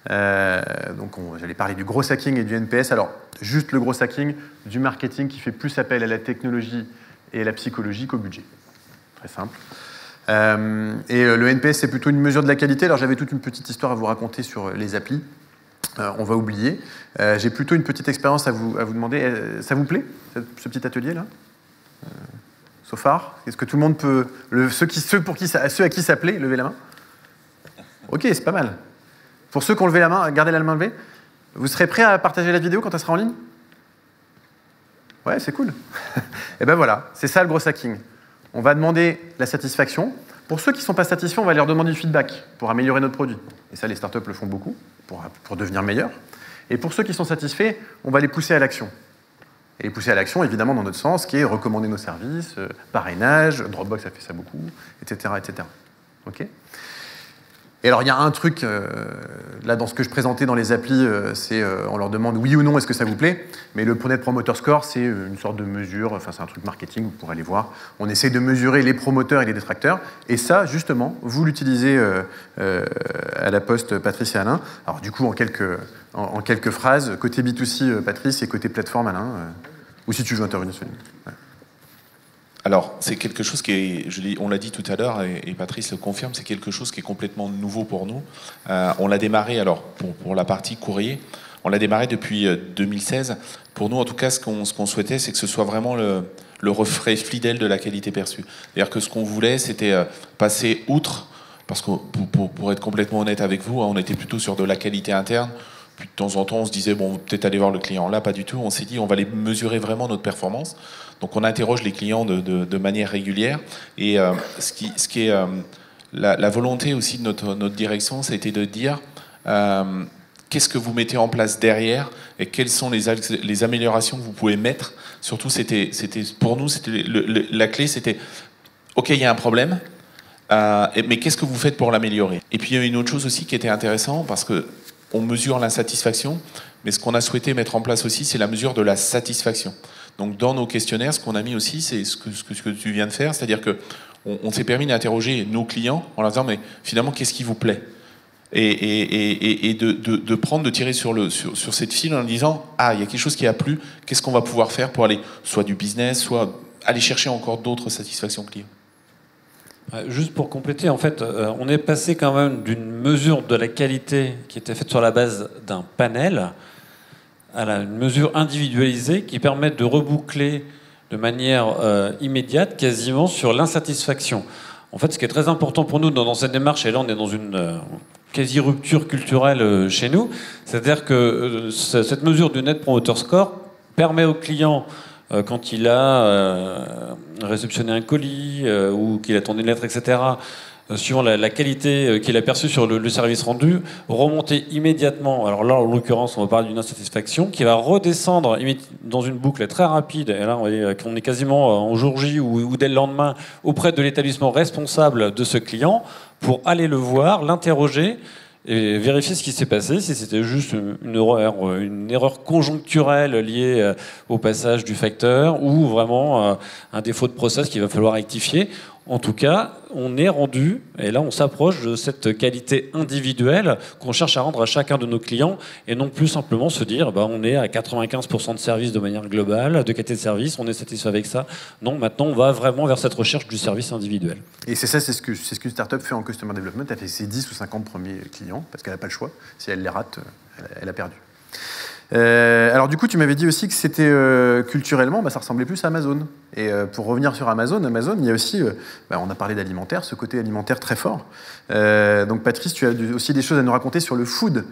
Donc j'allais parler du gros hacking et du NPS. Alors juste le gros hacking, du marketing qui fait plus appel à la technologie et à la psychologie qu'au budget. Très simple. Et le NPS, c'est plutôt une mesure de la qualité. Alors j'avais toute une petite histoire à vous raconter sur les applis. On va oublier. J'ai plutôt une petite expérience à vous demander. Ça vous plaît, ce petit atelier-là so far? Est-ce que tout le monde peut... Ceux à qui ça plaît, levez la main. Ok, c'est pas mal. Pour ceux qui ont levé la main, gardez la main levée. Vous serez prêts à partager la vidéo quand elle sera en ligne? Ouais, c'est cool. Et ben voilà, c'est ça le gros hacking. On va demander la satisfaction. Pour ceux qui ne sont pas satisfaits, on va leur demander du feedback pour améliorer notre produit. Et ça, les startups le font beaucoup, pour devenir meilleurs. Et pour ceux qui sont satisfaits, on va les pousser à l'action. Et les pousser à l'action, évidemment, dans notre sens, qui est recommander nos services, parrainage, Dropbox a fait ça beaucoup, etc. etc. OK ? Et alors, il y a un truc, là, dans ce que je présentais dans les applis, c'est on leur demande oui ou non, est-ce que ça vous plaît? Mais le Net Promoter Score, c'est une sorte de mesure, enfin, c'est un truc marketing, vous pourrez aller voir. On essaie de mesurer les promoteurs et les détracteurs. Et ça, justement, vous l'utilisez à la Poste, Patrice et Alain. Alors, du coup, en quelques phrases, côté B2C, Patrice, et côté plateforme, Alain, ou si tu veux intervenir sur ouais. Alors, c'est quelque chose qui est, on l'a dit tout à l'heure, et Patrice le confirme, c'est quelque chose qui est complètement nouveau pour nous. On l'a démarré, alors, pour la partie courrier, on l'a démarré depuis 2016. Pour nous, en tout cas, ce qu'on souhaitait, c'est que ce soit vraiment le reflet fidèle de la qualité perçue. C'est-à-dire que ce qu'on voulait, c'était passer outre, parce que pour être complètement honnête avec vous, on était plutôt sur de la qualité interne. Puis de temps en temps, on se disait, bon, peut-être aller voir le client. Là, pas du tout. On s'est dit, on va aller mesurer vraiment notre performance. Donc, on interroge les clients de manière régulière. Et ce qui est la volonté aussi de notre direction, ça a été de dire qu'est-ce que vous mettez en place derrière et quelles sont les améliorations que vous pouvez mettre. Surtout, pour nous, la clé, c'était OK, il y a un problème, mais qu'est-ce que vous faites pour l'améliorer? Et puis, il y a une autre chose aussi qui était intéressante parce que on mesure l'insatisfaction, mais ce qu'on a souhaité mettre en place aussi, c'est la mesure de la satisfaction. Donc dans nos questionnaires, ce qu'on a mis aussi, c'est ce que tu viens de faire, c'est-à-dire qu'on s'est permis d'interroger nos clients en leur disant, mais finalement, qu'est-ce qui vous plaît? Et de tirer sur cette file en leur disant, ah, il y a quelque chose qui a plu, qu'est-ce qu'on va pouvoir faire pour aller, soit du business, soit aller chercher encore d'autres satisfactions clients. Juste pour compléter, en fait, on est passé quand même d'une mesure de la qualité qui était faite sur la base d'un panel à une mesure individualisée qui permet de reboucler de manière immédiate quasiment sur l'insatisfaction. En fait, ce qui est très important pour nous dans cette démarche, et là on est dans une quasi-rupture culturelle chez nous, c'est-à-dire que cette mesure du Net Promoter Score permet au client, quand il a réceptionné un colis ou qu'il attendait une lettre, etc., suivant la qualité qu'il a perçue sur le service rendu, remonter immédiatement. Alors là, en l'occurrence, on va parler d'une insatisfaction qui va redescendre dans une boucle très rapide. Et là, on est quasiment en jour J ou dès le lendemain auprès de l'établissement responsable de ce client pour aller le voir, l'interroger et vérifier ce qui s'est passé, si c'était juste une erreur conjoncturelle liée au passage du facteur ou vraiment un défaut de process qu'il va falloir rectifier. En tout cas, on est rendu, et là on s'approche de cette qualité individuelle qu'on cherche à rendre à chacun de nos clients, et non plus simplement se dire on est à 95% de service de manière globale, de qualité de service, on est satisfait avec ça. Non, maintenant on va vraiment vers cette recherche du service individuel. Et c'est ce qu'une startup fait en customer development. Elle fait ses 10 ou 50 premiers clients, parce qu'elle n'a pas le choix. Si elle les rate, elle a perdu. Alors du coup, tu m'avais dit aussi que c'était culturellement, ça ressemblait plus à Amazon. Et pour revenir sur Amazon, il y a aussi, on a parlé d'alimentaire, ce côté alimentaire très fort. Donc Patrice, tu as aussi des choses à nous raconter sur le food.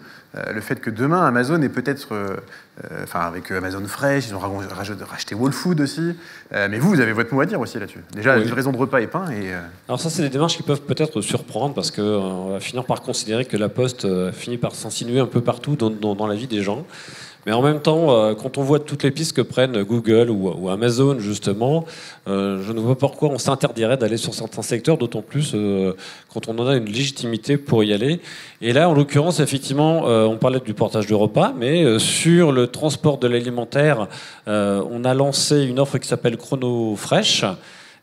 Le fait que demain, Amazon est peut-être, avec Amazon Fresh, ils ont racheté Whole Food aussi. Mais vous avez votre mot à dire aussi là-dessus. Déjà, la livraison de repas et pain. Alors ça, c'est des démarches qui peuvent peut-être surprendre parce qu'on va finir par considérer que la Poste finit par s'insinuer un peu partout dans la vie des gens. Mais en même temps, quand on voit toutes les pistes que prennent Google ou Amazon, justement, je ne vois pas pourquoi on s'interdirait d'aller sur certains secteurs, d'autant plus quand on en a une légitimité pour y aller. Et là, en l'occurrence, effectivement, on parlait du portage de repas, mais sur le transport de l'alimentaire, on a lancé une offre qui s'appelle Chrono Fresh,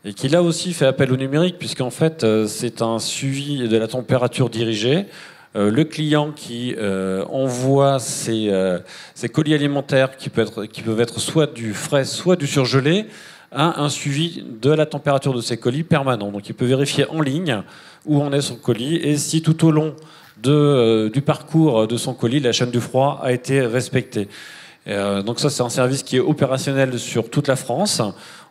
et qui là aussi fait appel au numérique, puisqu'en fait, c'est un suivi de la température dirigée. Le client qui envoie ses colis alimentaires qui peuvent être soit du frais, soit du surgelé, a un suivi de la température de ses colis permanent. Donc il peut vérifier en ligne où en est son colis et si tout au long du parcours de son colis, la chaîne du froid a été respectée. Donc ça, c'est un service qui est opérationnel sur toute la France.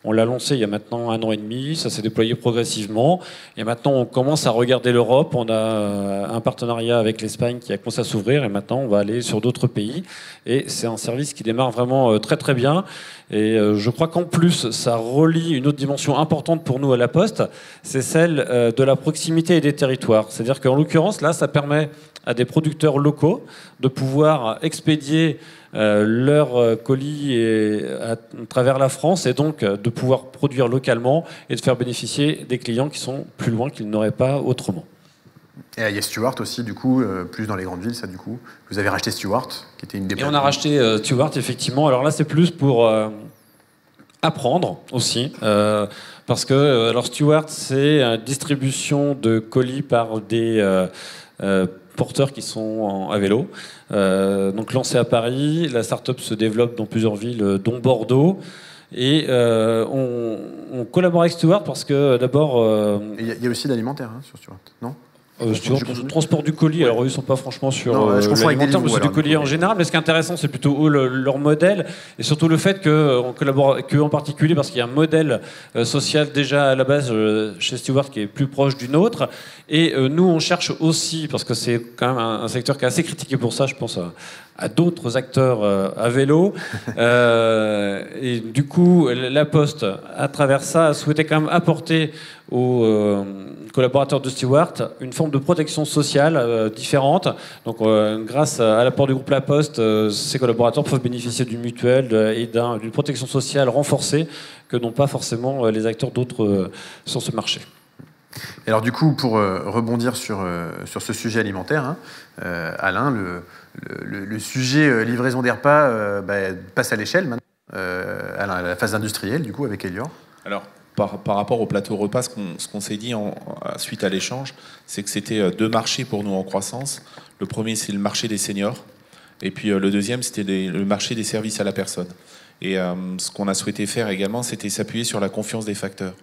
On l'a lancé il y a maintenant 1 an et demi, ça s'est déployé progressivement. Et maintenant, on commence à regarder l'Europe. On a un partenariat avec l'Espagne qui a commencé à s'ouvrir. Et maintenant, on va aller sur d'autres pays. Et c'est un service qui démarre vraiment très très bien. Et je crois qu'en plus, ça relie une autre dimension importante pour nous à La Poste. C'est celle de la proximité et des territoires. C'est-à-dire qu'en l'occurrence, là, ça permet à des producteurs locaux de pouvoir expédier leurs colis à travers la France et donc de pouvoir produire localement et de faire bénéficier des clients qui sont plus loin qu'ils n'auraient pas autrement. Et il y a Stewart aussi, du coup, plus dans les grandes villes, ça, du coup. Vous avez racheté Stewart, qui était une des... Et on a racheté Stewart, effectivement. Alors là, c'est plus pour apprendre aussi. Parce que alors Stewart, c'est une distribution de colis par des... porteurs qui sont à vélo. Donc lancé à Paris, la start-up se développe dans plusieurs villes, dont Bordeaux. Et on collabore avec Stewart parce que d'abord... Il y a aussi l'alimentaire sur Stewart, non ? Stewart, le transport du colis, alors eux ils sont pas franchement sur l'alimentaire, mais c'est du colis en général. Mais ce qui est intéressant, c'est plutôt leur modèle et surtout le fait qu'on collabore qu'eux en particulier parce qu'il y a un modèle social déjà à la base chez Stewart qui est plus proche du nôtre. Et nous, on cherche aussi, parce que c'est quand même un secteur qui est assez critiqué pour ça, je pense à d'autres acteurs à vélo. Et du coup, La Poste, à travers ça, a souhaité quand même apporter aux collaborateurs de Stewart une forme de protection sociale différente. Donc, grâce à l'apport du groupe La Poste, ces collaborateurs peuvent bénéficier d'une mutuelle et d'une protection sociale renforcée que n'ont pas forcément les acteurs d'autres sur ce marché. Et alors du coup, pour rebondir sur ce sujet alimentaire, Alain, le sujet livraison des repas passe à l'échelle maintenant, à la phase industrielle, du coup, avec Elior. Alors, par rapport au plateau repas, ce qu'on s'est dit suite à l'échange, c'est que c'était 2 marchés pour nous en croissance. Le premier, c'est le marché des seniors. Et puis le deuxième, c'était le marché des services à la personne. Et ce qu'on a souhaité faire également, c'était s'appuyer sur la confiance des facteurs.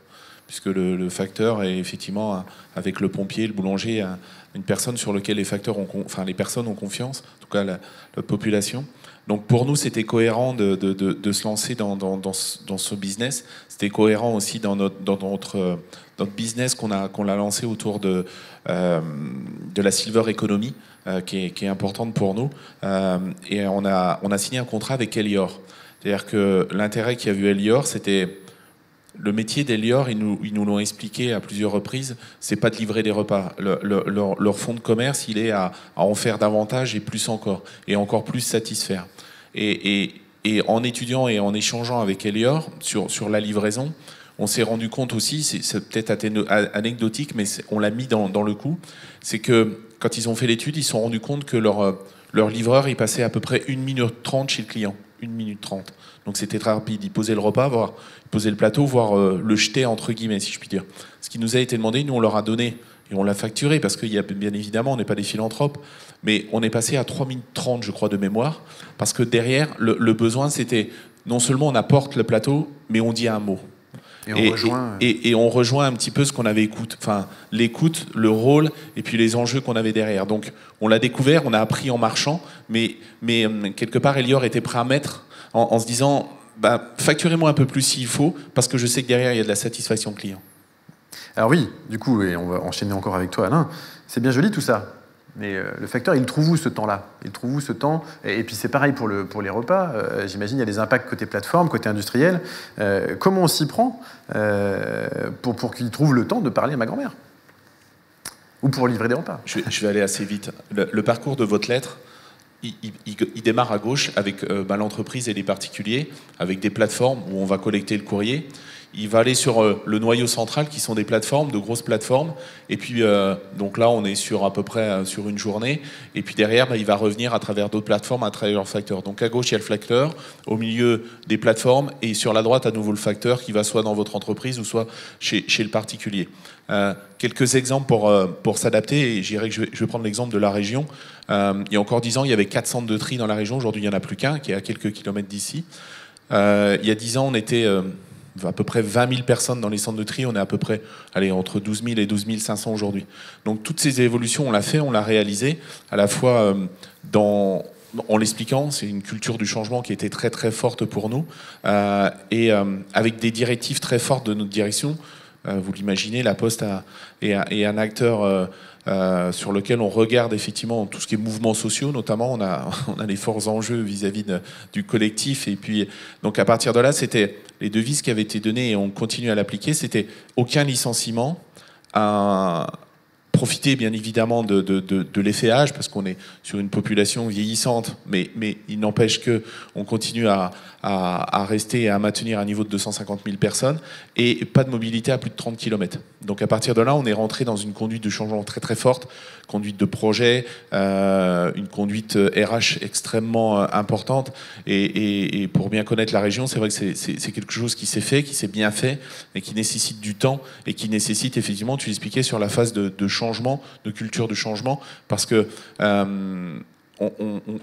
Puisque le facteur est effectivement, avec le pompier, le boulanger, une personne sur laquelle les personnes ont confiance, en tout cas la population. Donc pour nous, c'était cohérent de se lancer dans ce business. C'était cohérent aussi dans notre business qu'on a lancé autour de la silver economy, qui est importante pour nous. Et on a signé un contrat avec Elior. C'est-à-dire que l'intérêt qu'a vu Elior, c'était le métier d'Elior, ils nous l'ont expliqué à plusieurs reprises, c'est pas de livrer des repas. Leur fonds de commerce, il est à en faire davantage et plus encore, et encore plus satisfaire. Et en étudiant et en échangeant avec Elior sur la livraison, on s'est rendu compte aussi, c'est peut-être anecdotique, mais on l'a mis dans le coup, c'est que quand ils ont fait l'étude, ils se sont rendus compte que leur livreur, il passait à peu près 1 minute 30 chez le client. 1 minute 30. Donc c'était très rapide. Il posait le repas, il posait le plateau, voire le jetait, entre guillemets, si je puis dire. Ce qui nous a été demandé, nous on leur a donné, et on l'a facturé, parce qu'il y a, bien évidemment, on n'est pas des philanthropes, mais on est passé à 3 minutes 30, je crois, de mémoire, parce que derrière, le besoin, c'était, non seulement on apporte le plateau, mais on dit un mot. Et on rejoint un petit peu ce qu'on avait écouté, enfin l'écoute, le rôle et puis les enjeux qu'on avait derrière. Donc on l'a découvert, on a appris en marchant, mais quelque part Elior était prêt à mettre en se disant facturez-moi un peu plus s'il faut, parce que je sais que derrière il y a de la satisfaction client. Alors oui, du coup, et on va enchaîner encore avec toi Alain, c'est bien joli tout ça. Mais le facteur, il trouve où ce temps-là? Il trouve où ce temps? Et puis c'est pareil pour les repas. J'imagine il y a des impacts côté plateforme, côté industriel. Comment on s'y prend pour qu'il trouve le temps de parler à ma grand-mère? Ou pour livrer des repas? Je vais aller assez vite. Le parcours de votre lettre, il démarre à gauche avec l'entreprise et les particuliers, avec des plateformes où on va collecter le courrier. Il va aller sur le noyau central, qui sont des plateformes, de grosses plateformes. Et puis, donc là, on est sur à peu près sur une journée. Et puis derrière, il va revenir à travers d'autres plateformes, à travers leur facteur. Donc à gauche, il y a le facteur, au milieu des plateformes, et sur la droite, à nouveau le facteur, qui va soit dans votre entreprise ou soit chez le particulier. Quelques exemples pour s'adapter, et je dirais que je vais prendre l'exemple de la région. Il y a encore 10 ans, il y avait 4 centres de tri dans la région. Aujourd'hui, il n'y en a plus qu'un, qui est à quelques kilomètres d'ici. Il y a 10 ans, on était à peu près 20 000 personnes dans les centres de tri. On est à peu près entre 12 000 et 12 500 aujourd'hui. Donc toutes ces évolutions, on l'a réalisé, à la fois en l'expliquant, c'est une culture du changement qui était très très forte pour nous, et avec des directives très fortes de notre direction. Vous l'imaginez, la Poste est un acteur sur lequel on regarde effectivement tout ce qui est mouvements sociaux, notamment on a des forts enjeux vis-à-vis du collectif. Et puis donc à partir de là, c'était les devises qui avaient été données, et on continue à l'appliquer. C'était aucun licenciement, profiter bien évidemment de l'effet âge, parce qu'on est sur une population vieillissante, mais il n'empêche qu'on continue à rester et à maintenir un niveau de 250 000 personnes, et pas de mobilité à plus de 30 km. Donc à partir de là, on est rentré dans une conduite de changement très très forte, conduite de projet, une conduite RH extrêmement importante, et pour bien connaître la région, c'est vrai que c'est quelque chose qui s'est fait, qui s'est bien fait, et qui nécessite du temps, et qui nécessite effectivement, tu l'expliquais, sur la phase de changement, de culture de changement, parce que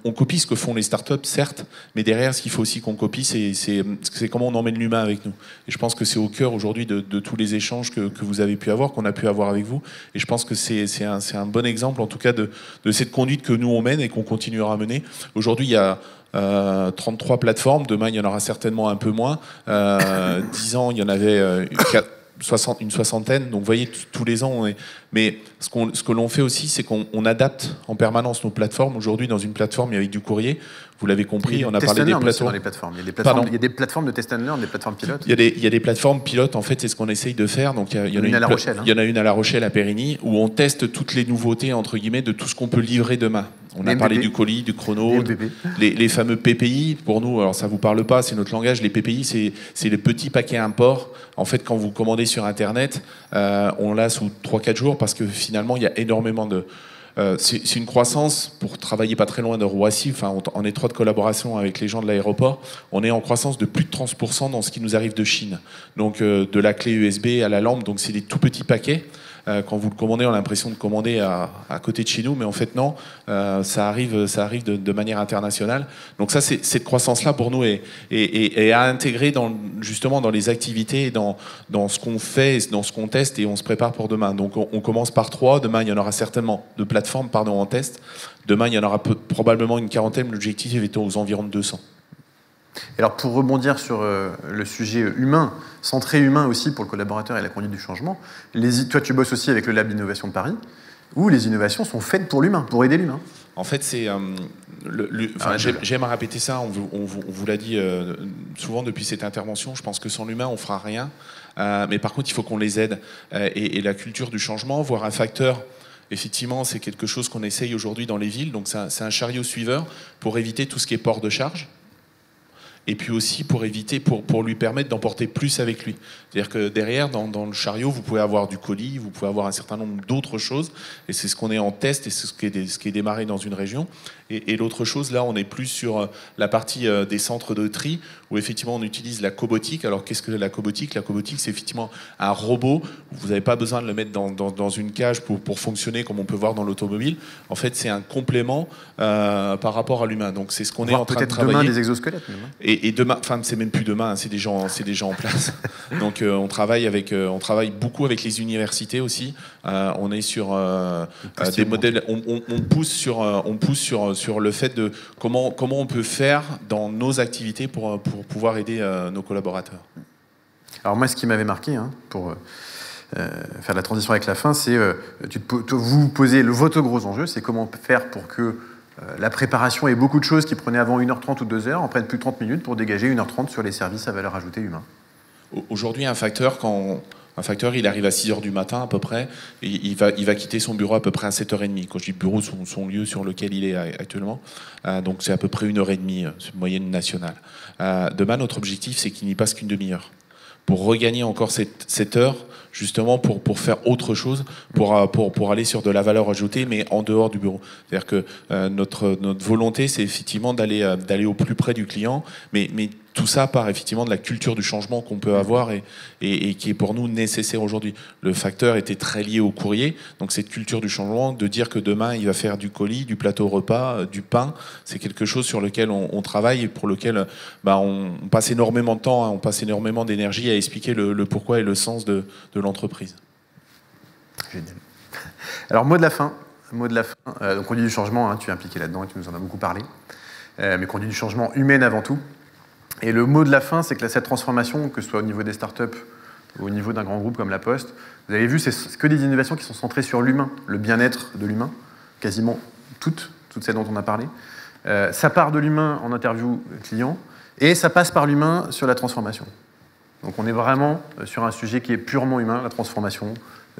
on copie ce que font les startups, certes, mais derrière, ce qu'il faut aussi qu'on copie, c'est comment on emmène l'humain avec nous. Et je pense que c'est au cœur aujourd'hui de tous les échanges que vous avez pu avoir, qu'on a pu avoir avec vous. Et je pense que c'est un bon exemple, en tout cas, de cette conduite que nous on mène et qu'on continuera à mener. Aujourd'hui, il y a 33 plateformes. Demain, il y en aura certainement un peu moins. 10 ans, il y en avait une soixantaine. Donc, vous voyez, tous les ans, mais ce que l'on fait aussi, c'est qu'on adapte en permanence nos plateformes. Aujourd'hui, dans une plateforme, avec du courrier, vous l'avez compris, on a parlé des plateformes. Dans les plateformes. Il y a des plateformes de test and learn, des plateformes pilotes. Il y a des plateformes pilotes, en fait, c'est ce qu'on essaye de faire. Donc, il y en a une à La Rochelle. Il y en a une à La Rochelle, à Périgny, où on teste toutes les nouveautés, entre guillemets, de tout ce qu'on peut livrer demain. On a parlé du colis, du chrono, les fameux PPI. Pour nous, alors ça vous parle pas, c'est notre langage. Les PPI, c'est les petits paquets import. En fait, quand vous commandez sur Internet, on l'a sous 3-4 jours, parce que finalement, il y a énormément de... c'est une croissance, pour travailler pas très loin de Roissy, en étroite collaboration avec les gens de l'aéroport, on est en croissance de plus de 30% dans ce qui nous arrive de Chine. Donc de la clé USB à la lampe, donc c'est des tout petits paquets. Quand vous le commandez, on a l'impression de commander à côté de chez nous, mais en fait non, ça arrive de manière internationale. Donc ça, cette croissance-là pour nous est à intégrer justement dans les activités, dans ce qu'on fait, dans ce qu'on teste, et on se prépare pour demain. Donc on commence par 3, demain il y en aura certainement de plateformes en test, demain il y en aura probablement une quarantaine, l'objectif est aux environs de 200. Alors pour rebondir sur le sujet humain, centré humain aussi pour le collaborateur et la conduite du changement, toi tu bosses aussi avec le Lab d'Innovation de Paris, où les innovations sont faites pour l'humain, pour aider l'humain. En fait, c'est j'aime à répéter ça, on vous l'a dit souvent depuis cette intervention, je pense que sans l'humain, on ne fera rien. Mais par contre, il faut qu'on les aide. Et la culture du changement, voire un facteur, effectivement, c'est quelque chose qu'on essaye aujourd'hui dans les villes. Donc c'est un chariot suiveur pour éviter tout ce qui est port de charge. Et puis aussi pour éviter, pour lui permettre d'emporter plus avec lui. C'est-à-dire que derrière, dans le chariot, vous pouvez avoir du colis, vous pouvez avoir un certain nombre d'autres choses, et c'est ce qu'on est en test, et c'est ce qui est démarré dans une région. Et l'autre chose, là, on est plus sur la partie des centres de tri, où effectivement on utilise la cobotique. Alors qu'est-ce que la cobotique? La cobotique, c'est effectivement un robot. Vous n'avez pas besoin de le mettre dans une cage pour fonctionner comme on peut voir dans l'automobile. En fait, c'est un complément par rapport à l'humain. Donc c'est ce qu'on est en train de travailler. Peut-être demain des exosquelettes même. Et demain, enfin c'est même plus demain, c'est déjà en place. Donc on travaille beaucoup avec les universités aussi. On est sur des modèles. On pousse sur le fait de comment on peut faire dans nos activités pour pouvoir aider nos collaborateurs. Alors moi, ce qui m'avait marqué pour faire la transition avec la fin, c'est vous posez votre gros enjeu, c'est comment faire pour que la préparation et beaucoup de choses qui prenaient avant 1h30 ou 2h en prennent plus de 30 minutes pour dégager 1h30 sur les services à valeur ajoutée humain. Aujourd'hui, un facteur, il arrive à 6h du matin à peu près, et il va quitter son bureau à peu près à 7h30. Quand je dis bureau, son lieu sur lequel il est actuellement. Donc c'est à peu près 1h30, c'est une moyenne nationale. Demain, notre objectif, c'est qu'il n'y passe qu'une demi-heure. Pour regagner encore cette heure, justement pour faire autre chose, pour aller sur de la valeur ajoutée, mais en dehors du bureau. C'est-à-dire que notre volonté, c'est effectivement d'aller au plus près du client, mais tout ça part effectivement de la culture du changement qu'on peut avoir et qui est pour nous nécessaire aujourd'hui. Le facteur était très lié au courrier, donc cette culture du changement, de dire que demain il va faire du colis, du plateau repas, du pain, c'est quelque chose sur lequel on travaille et pour lequel on passe énormément de temps, on passe énormément d'énergie à expliquer le pourquoi et le sens de l'entreprise. Génial. Alors mot de la fin. Donc conduite du changement, tu es impliqué là-dedans et tu nous en as beaucoup parlé. Mais conduite du changement humaine avant tout. Et le mot de la fin, c'est que cette transformation, que ce soit au niveau des startups ou au niveau d'un grand groupe comme La Poste, vous avez vu, c'est que des innovations qui sont centrées sur l'humain, le bien-être de l'humain, quasiment toutes celles dont on a parlé. Ça part de l'humain en interview client, et ça passe par l'humain sur la transformation. Donc on est vraiment sur un sujet qui est purement humain, la transformation.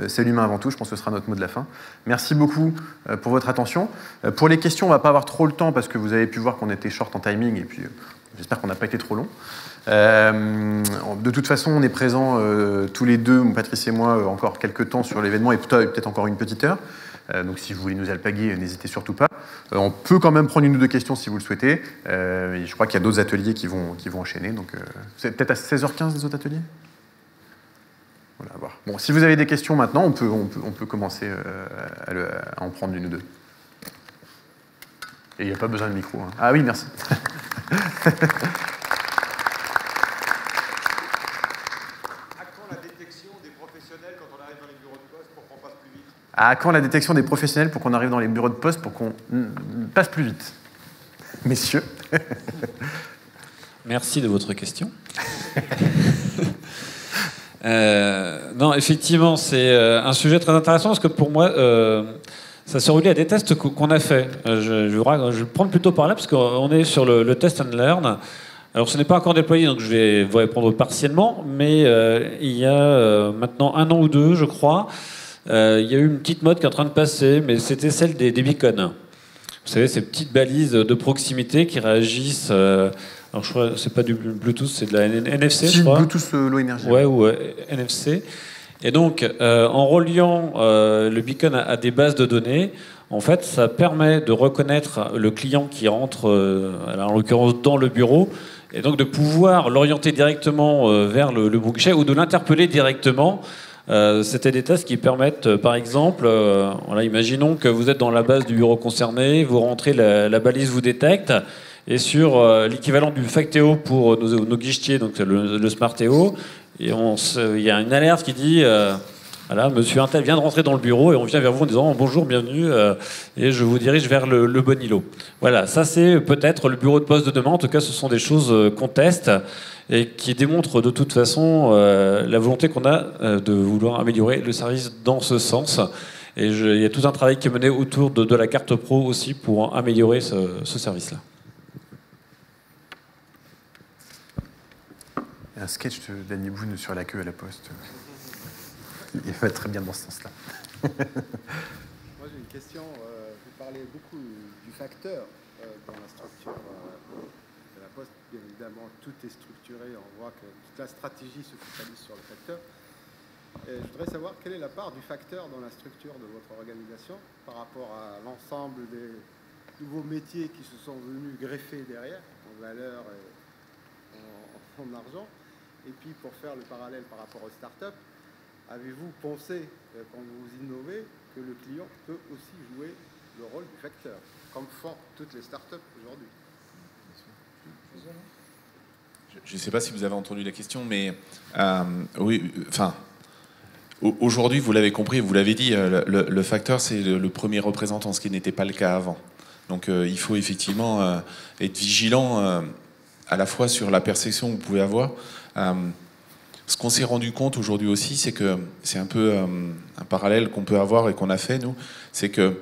C'est l'humain avant tout, je pense que ce sera notre mot de la fin. Merci beaucoup pour votre attention. Pour les questions, on ne va pas avoir trop le temps parce que vous avez pu voir qu'on était short en timing et puis j'espère qu'on n'a pas été trop long. De toute façon, on est présents tous les deux, Patrice et moi, encore quelques temps sur l'événement et peut-être encore une petite heure. Donc si vous voulez nous alpaguer, n'hésitez surtout pas. On peut quand même prendre une ou deux questions si vous le souhaitez. Et je crois qu'il y a d'autres ateliers qui vont enchaîner. Donc c'est peut-être à 16h15 les autres ateliers ? Voilà, à voir. Bon, si vous avez des questions maintenant, on peut commencer à en prendre une ou deux. Et il n'y a pas besoin de micro. Ah oui, merci. À quand la détection des professionnels pour qu'on arrive dans les bureaux de poste pour qu'on passe plus vite? Messieurs. Merci de votre question. Non, effectivement, c'est un sujet très intéressant parce que pour moi, ça se relie à des tests qu'on a fait. Je vais prendre plutôt par là parce qu'on est sur le test and learn. Alors, ce n'est pas encore déployé, donc je vais vous répondre partiellement, mais il y a maintenant 1 an ou 2, je crois, il y a eu une petite mode qui est en train de passer, mais c'était celle des beacons. Vous savez, ces petites balises de proximité qui réagissent. Alors, je crois que c'est pas du Bluetooth, c'est de la NFC, je crois. Bluetooth Low Energy. Ouais, ou NFC. Et donc, en reliant le beacon à des bases de données, en fait, ça permet de reconnaître le client qui rentre, en l'occurrence, dans le bureau, et donc de pouvoir l'orienter directement vers le bon guichet ou de l'interpeller directement. C'était des tests qui permettent, par exemple, imaginons que vous êtes dans la base du bureau concerné, vous rentrez, la balise vous détecte, et sur l'équivalent du Factéo pour nos guichetiers, donc le Smartéo, et il y a une alerte qui dit voilà, monsieur Intel vient de rentrer dans le bureau et on vient vers vous en disant bonjour, bienvenue, et je vous dirige vers le bon îlot. Voilà, ça c'est peut-être le bureau de poste de demain. En tout cas, ce sont des choses qu'on teste et qui démontrent de toute façon la volonté qu'on a de vouloir améliorer le service dans ce sens. Et il y a tout un travail qui est mené autour de la carte pro aussi pour améliorer ce service-là. un sketch de Danny Boone sur la queue à la poste. Il va très bien dans ce sens-là. Moi j'ai une question. Vous parlez beaucoup du facteur dans la structure de la poste. Bien évidemment, tout est structuré. On voit que toute la stratégie se focalise sur le facteur. Et je voudrais savoir quelle est la part du facteur dans la structure de votre organisation par rapport à l'ensemble des nouveaux métiers qui se sont venus greffer derrière, en valeur et en argent. Et puis pour faire le parallèle par rapport aux startups, avez-vous pensé, quand vous innovez, que le client peut aussi jouer le rôle du facteur, comme font toutes les startups aujourd'hui? Je ne sais pas si vous avez entendu la question, mais oui, enfin, aujourd'hui, vous l'avez compris, vous l'avez dit, le facteur, c'est le premier représentant, ce qui n'était pas le cas avant. Donc il faut effectivement être vigilant à la fois sur la perception que vous pouvez avoir. Ce qu'on s'est rendu compte aujourd'hui aussi, c'est que c'est un peu un parallèle qu'on peut avoir et qu'on a fait, nous, c'est que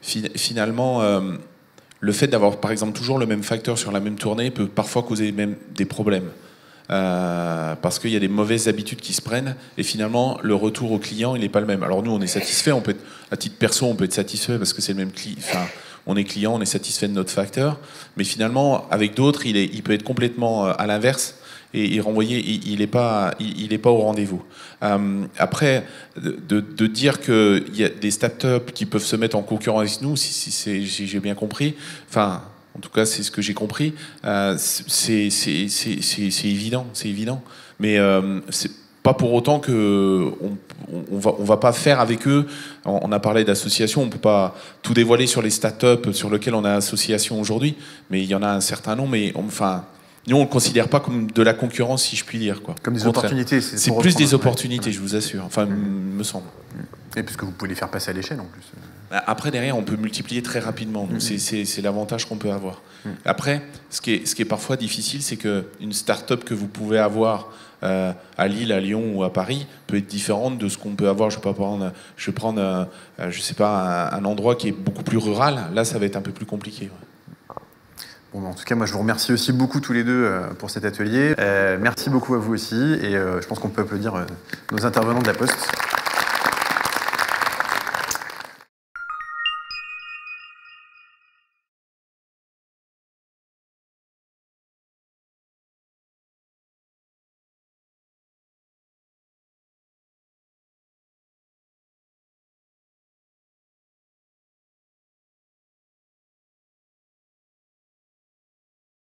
finalement, le fait d'avoir, par exemple, toujours le même facteur sur la même tournée peut parfois causer même des problèmes. Parce qu'il y a des mauvaises habitudes qui se prennent et finalement, le retour au client, il n'est pas le même. Alors nous, on est satisfait, on peut être, à titre perso, on peut être satisfait parce que c'est le même client. Enfin, on est client, on est satisfait de notre facteur, mais finalement, avec d'autres, il peut être complètement à l'inverse. Et renvoyer, il n'est pas au rendez-vous. Après, de dire qu'il y a des startups qui peuvent se mettre en concurrence avec nous, si j'ai bien compris, enfin, en tout cas, c'est ce que j'ai compris, c'est évident, c'est évident. Mais c'est pas pour autant que on va pas faire avec eux. On a parlé d'associations, on peut pas tout dévoiler sur les startups sur lesquelles on a association aujourd'hui, mais il y en a un certain nombre. Mais enfin. Nous, on ne le considère pas comme de la concurrence, si je puis dire. Quoi. Comme des opportunités. C'est plus des opportunités, je vous assure. Enfin, me semble. Et puisque vous pouvez les faire passer à l'échelle, en plus. Après, derrière, on peut multiplier très rapidement. Donc, c'est l'avantage qu'on peut avoir. Après, ce qui est parfois difficile, c'est qu'une start-up que vous pouvez avoir à Lille, à Lyon ou à Paris peut être différente de ce qu'on peut avoir. Je vais prendre je sais pas, un endroit qui est beaucoup plus rural. Là, ça va être un peu plus compliqué. Ouais. Bon, en tout cas, moi, je vous remercie aussi beaucoup tous les deux pour cet atelier. Merci beaucoup à vous aussi. Et je pense qu'on peut applaudir nos intervenants de la Poste.